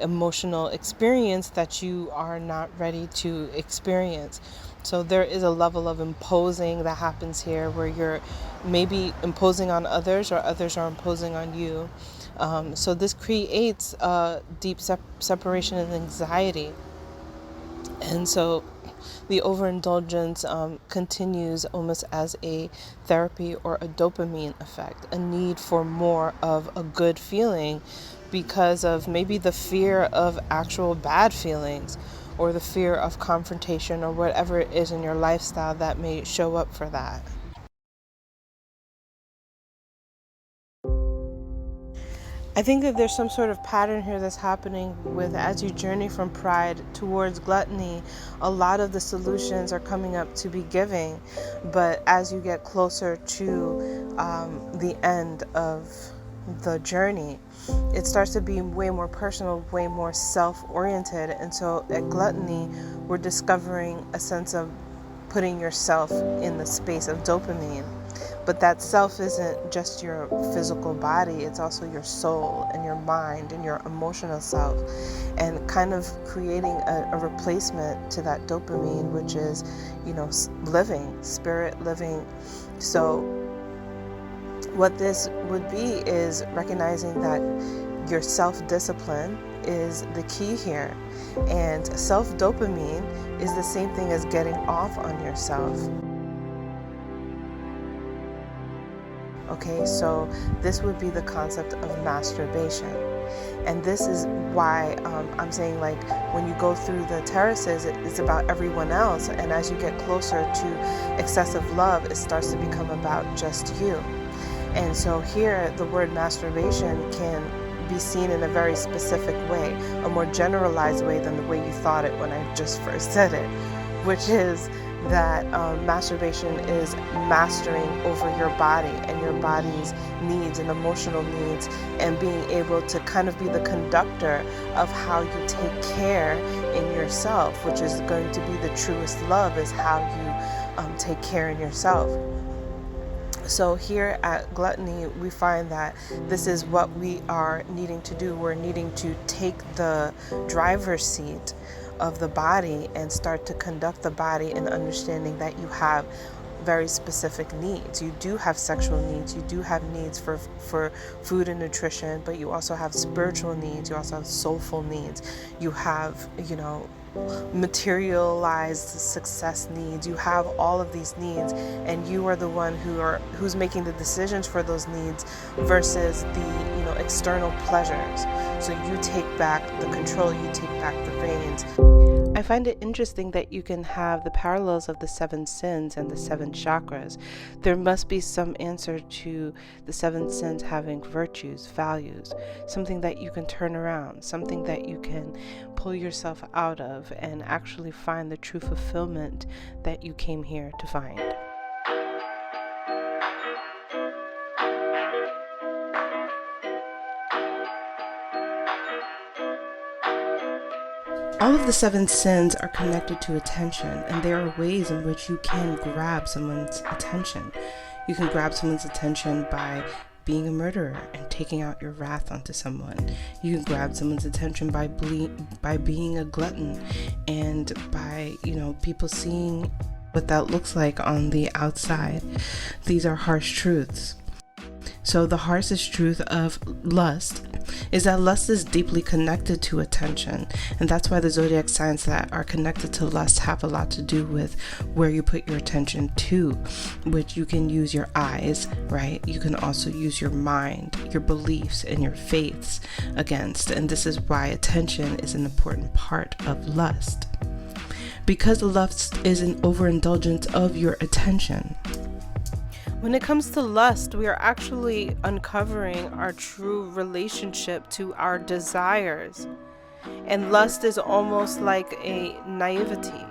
emotional experience that you are not ready to experience. So there is a level of imposing that happens here where you're maybe imposing on others or others are imposing on you. So this creates deep separation and anxiety. And so the overindulgence continues almost as a therapy or a dopamine effect, a need for more of a good feeling because of maybe the fear of actual bad feelings or the fear of confrontation or whatever it is in your lifestyle that may show up for that. I think that there's some sort of pattern here that's happening with, as you journey from pride towards gluttony, a lot of the solutions are coming up to be giving, but as you get closer to the end of the journey, it starts to be way more personal, way more self-oriented. And so at gluttony, we're discovering a sense of putting yourself in the space of dopamine. But that self isn't just your physical body, it's also your soul and your mind and your emotional self, and kind of creating a replacement to that dopamine, which is, living, spirit living. So what this would be is recognizing that your self-discipline is the key here, and self-dopamine is the same thing as getting off on yourself. Okay, so this would be the concept of masturbation. And this is why I'm saying, like, when you go through the terraces, it's about everyone else. And as you get closer to excessive love, it starts to become about just you. And so here, the word masturbation can be seen in a very specific way, a more generalized way than the way you thought it when I just first said it, which is that masturbation is mastering over your body and your body's needs and emotional needs, and being able to kind of be the conductor of how you take care in yourself, which is going to be the truest love, is how you take care in yourself. So here at Gluttony, we find that this is what we are needing to do. We're needing to take the driver's seat of the body and start to conduct the body in understanding that you have very specific needs. You do have sexual needs, you do have needs for food and nutrition, but you also have spiritual needs, you also have soulful needs, you have, materialized success needs. You have all of these needs, and you are the one who's making the decisions for those needs versus the external pleasures. So you take back the control, you take back the reins. I find it interesting that you can have the parallels of the 7 sins and the 7 chakras. There must be some answer to the 7 sins having virtues, values, something that you can turn around, something that you can pull yourself out of and actually find the true fulfillment that you came here to find. All of the 7 sins are connected to attention, and there are ways in which you can grab someone's attention. You can grab someone's attention by being a murderer and taking out your wrath onto someone. You can grab someone's attention by being a glutton, and by people seeing what that looks like on the outside. These are harsh truths. So the harshest truth of lust is that lust is deeply connected to attention. And that's why the zodiac signs that are connected to lust have a lot to do with where you put your attention to, which you can use your eyes, right? You can also use your mind, your beliefs, and your faiths against. And this is why attention is an important part of lust. Because lust is an overindulgence of your attention. When it comes to lust, we are actually uncovering our true relationship to our desires. And lust is almost like a naivety.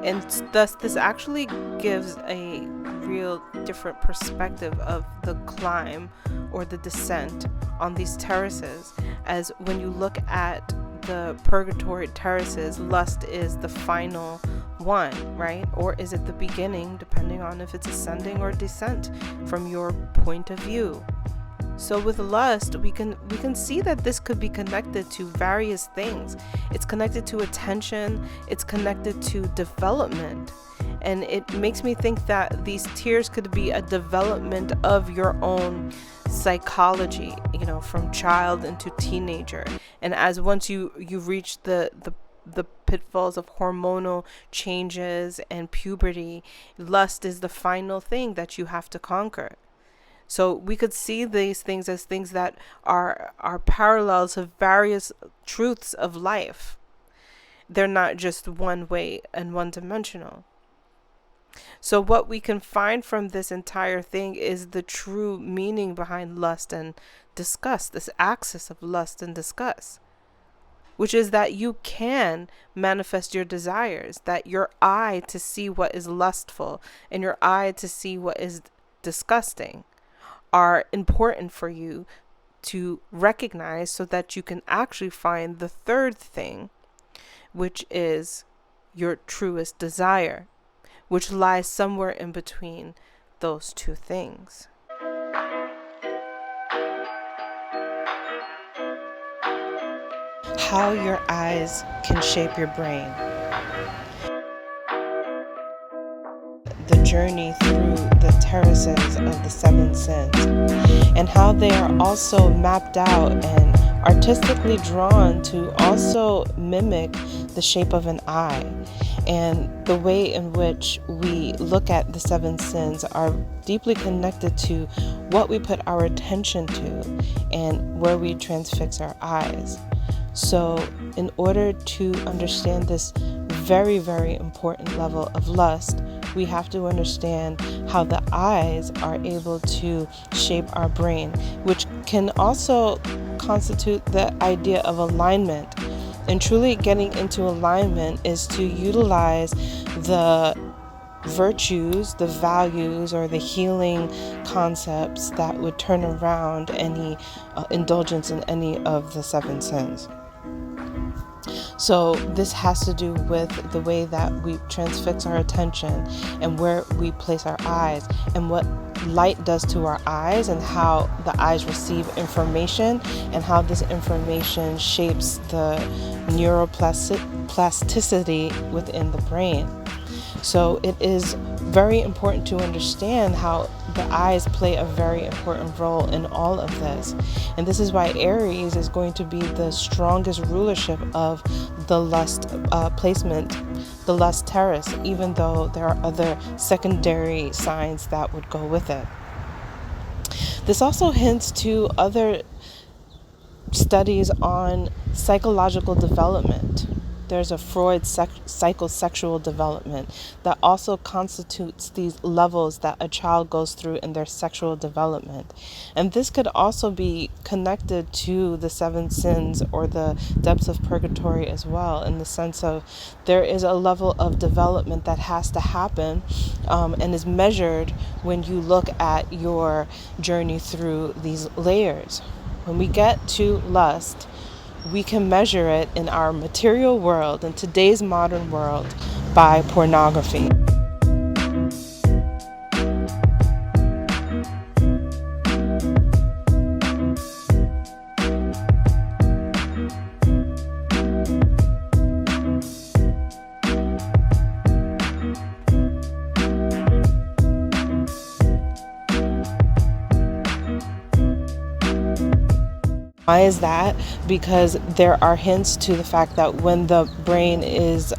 And thus, this actually gives a real different perspective of the climb or the descent on these terraces. As when you look at the purgatory terraces, lust is the final one, right? Or is it the beginning, depending on if it's ascending or descent from your point of view. So with lust, we can see that this could be connected to various things. It's connected to attention, it's connected to development. And it makes me think that these tears could be a development of your own psychology, from child into teenager. And as once you reach the pitfalls of hormonal changes and puberty, lust is the final thing that you have to conquer. So we could see these things as things that are parallels of various truths of life. They're not just one way and one dimensional. So what we can find from this entire thing is the true meaning behind lust and disgust, this axis of lust and disgust, which is that you can manifest your desires, that your eye to see what is lustful and your eye to see what is disgusting are important for you to recognize, so that you can actually find the third thing, which is your truest desire, which lies somewhere in between those two things. How your eyes can shape your brain. The journey through the terraces of the seven sins, and how they are also mapped out and artistically drawn to also mimic the shape of an eye. And the way in which we look at the seven sins are deeply connected to what we put our attention to and where we transfix our eyes. So in order to understand this very, very important level of lust, we have to understand how the eyes are able to shape our brain, which can also constitute the idea of alignment. And truly getting into alignment is to utilize the virtues, the values, or the healing concepts that would turn around any indulgence in any of the seven sins. So this has to do with the way that we transfix our attention and where we place our eyes and what light does to our eyes and how the eyes receive information and how this information shapes the neuroplasticity within the brain. So it is very important to understand how the eyes play a very important role in all of this. And this is why Aries is going to be the strongest rulership of the lust placement, the lust terrace, even though there are other secondary signs that would go with it. This also hints to other studies on psychological development. There's a Freud psychosexual development that also constitutes these levels that a child goes through in their sexual development. And this could also be connected to the seven sins or the depths of purgatory as well, in the sense of there is a level of development that has to happen and is measured when you look at your journey through these layers. When we get to lust, we can measure it in our material world, in today's modern world, by pornography. Why is that? Because there are hints to the fact that when the brain is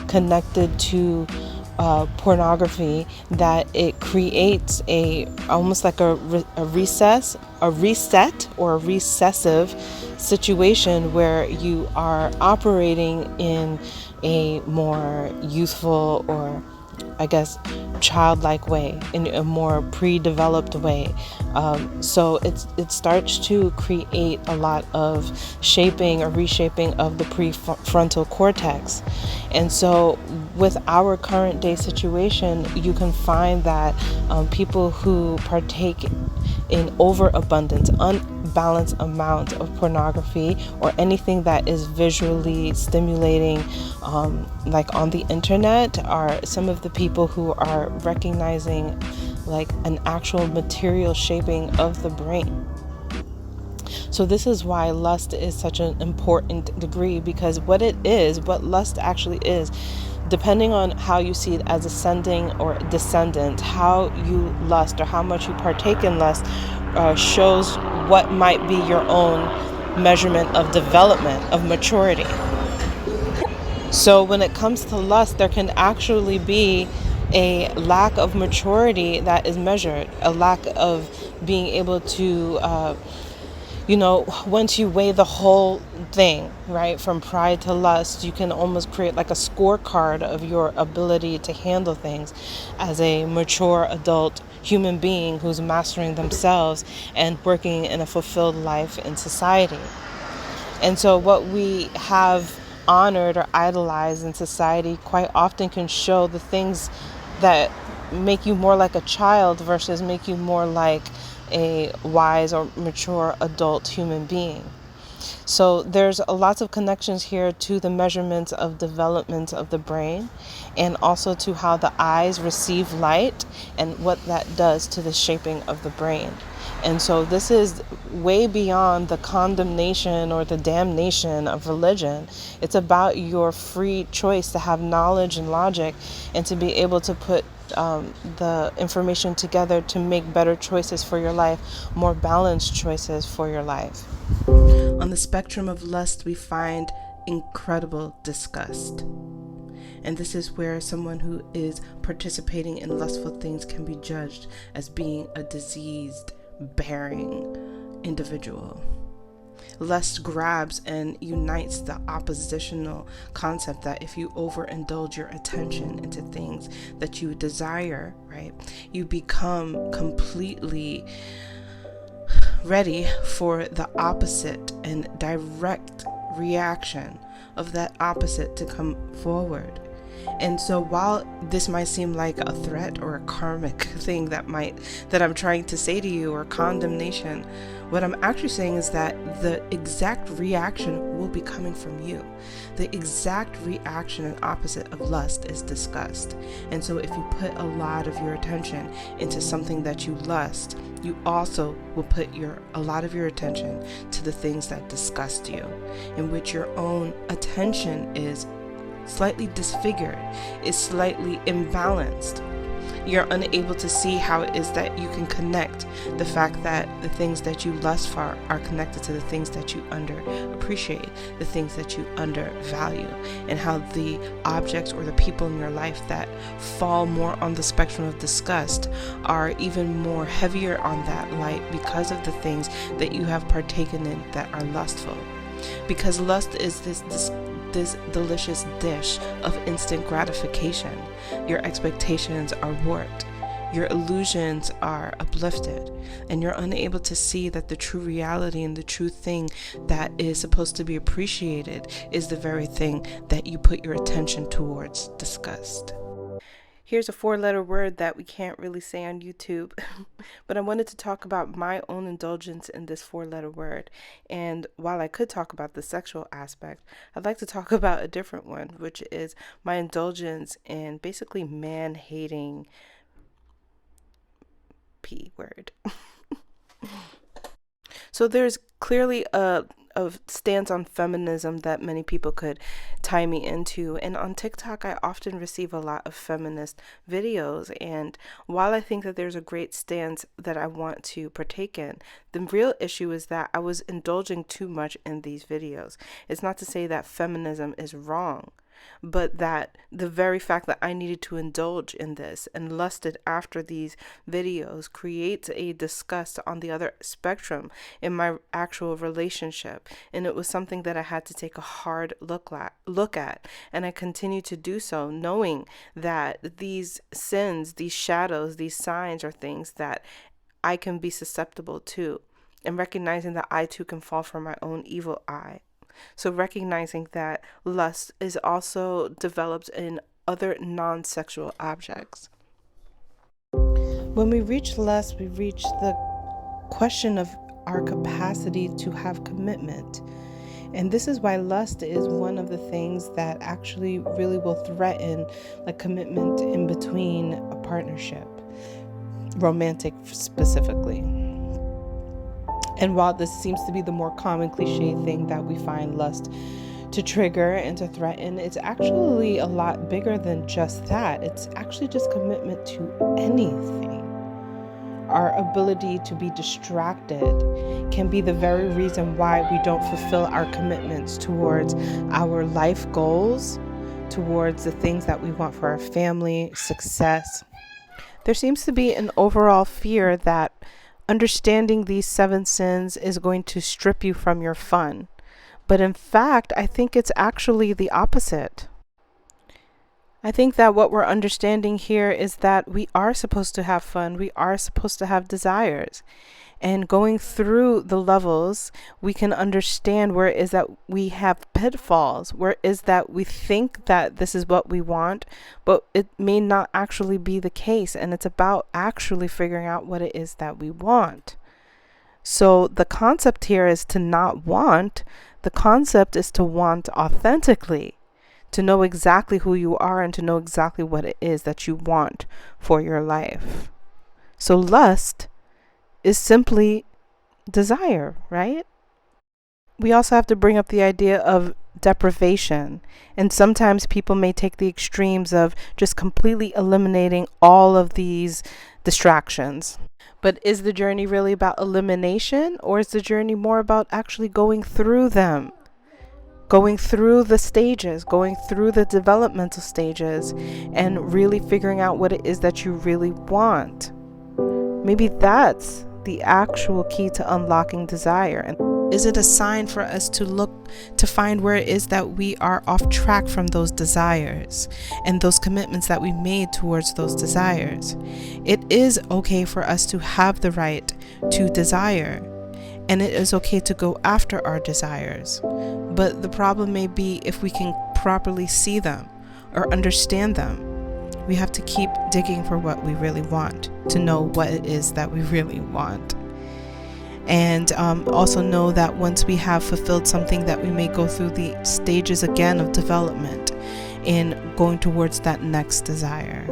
connected to pornography, that it creates a almost like a reset or a recessive situation where you are operating in a more youthful, or I guess childlike way, in a more pre-developed way. So it starts to create a lot of shaping or reshaping of the prefrontal cortex. And so with our current day situation, you can find that people who partake in overabundance, unbalanced amount of pornography or anything that is visually stimulating, like on the internet, are some of the people who are recognizing like an actual material shaping of the brain. So this is why lust is such an important degree, because what lust actually is, depending on how you see it as ascending or descendant, how you lust or how much you partake in lust shows what might be your own measurement of development, of maturity. So when it comes to lust, there can actually be a lack of maturity that is measured, a lack of being able to once you weigh the whole thing, right, from pride to lust, you can almost create like a scorecard of your ability to handle things as a mature adult human being who's mastering themselves and working in a fulfilled life in society. And so what we have honored or idolized in society quite often can show the things that make you more like a child versus make you more like a wise or mature adult human being. So there's lots of connections here to the measurements of development of the brain, and also to how the eyes receive light and what that does to the shaping of the brain. And so this is way beyond the condemnation or the damnation of religion. It's about your free choice to have knowledge and logic and to be able to put the information together to make better choices for your life, more balanced choices for your life. On the spectrum of lust, we find incredible disgust. And this is where someone who is participating in lustful things can be judged as being a diseased, bearing individual. Lust grabs and unites the oppositional concept that if you overindulge your attention into things that you desire, right, you become completely ready for the opposite and direct reaction of that opposite to come forward. And so while this might seem like a threat or a karmic thing that I'm trying to say to you, or condemnation, what I'm actually saying is that the exact reaction will be coming from you. The exact reaction and opposite of lust is disgust. And so if you put a lot of your attention into something that you lust, you also will put a lot of your attention to the things that disgust you, in which your own attention is slightly disfigured, is slightly imbalanced. You're unable to see how it is that you can connect the fact that the things that you lust for are connected to the things that you underappreciate, the things that you undervalue, and how the objects or the people in your life that fall more on the spectrum of disgust are even more heavier on that light because of the things that you have partaken in that are lustful. Because lust is this delicious dish of instant gratification. Your expectations are warped, your illusions are uplifted, and you're unable to see that the true reality and the true thing that is supposed to be appreciated is the very thing that you put your attention towards: disgust. Here's a 4-letter word that we can't really say on YouTube, but I wanted to talk about my own indulgence in this 4-letter word. And while I could talk about the sexual aspect, I'd like to talk about a different one, which is my indulgence in basically man-hating P word. So there's clearly a stance on feminism that many people could tie me into. And on TikTok, I often receive a lot of feminist videos. And while I think that there's a great stance that I want to partake in, the real issue is that I was indulging too much in these videos. It's not to say that feminism is wrong, but that the very fact that I needed to indulge in this and lusted after these videos creates a disgust on the other spectrum in my actual relationship. And it was something that I had to take a hard look at. And I continue to do so, knowing that these sins, these shadows, these signs are things that I can be susceptible to, and recognizing that I too can fall for my own evil eye. So recognizing that lust is also developed in other non-sexual objects. When we reach lust, we reach the question of our capacity to have commitment. And this is why lust is one of the things that actually really will threaten like commitment in between a partnership, romantic specifically. And while this seems to be the more common cliche thing that we find lust to trigger and to threaten, it's actually a lot bigger than just that. It's actually just commitment to anything. Our ability to be distracted can be the very reason why we don't fulfill our commitments towards our life goals, towards the things that we want for our family, success. There seems to be an overall fear that understanding these 7 sins is going to strip you from your fun. But in fact, I think it's actually the opposite. I think that what we're understanding here is that we are supposed to have fun. We are supposed to have desires. And going through the levels, we can understand where it is that we have pitfalls, where it is that we think that this is what we want, but it may not actually be the case. And it's about actually figuring out what it is that we want. So the concept here is to not want. The concept is to want authentically, to know exactly who you are and to know exactly what it is that you want for your life. So lust is simply desire, right? We also have to bring up the idea of deprivation. And sometimes people may take the extremes of just completely eliminating all of these distractions. But is the journey really about elimination, or is the journey more about actually going through them? Going through the stages, going through the developmental stages, and really figuring out what it is that you really want. Maybe that's the actual key to unlocking desire. And is it a sign for us to look to find where it is that we are off track from those desires and those commitments that we made towards those desires? It is okay for us to have the right to desire, and it is okay to go after our desires. But the problem may be if we can properly see them or understand them. We have to keep digging for what we really want, to know what it is that we really want. And also know that once we have fulfilled something, that we may go through the stages again of development in going towards that next desire.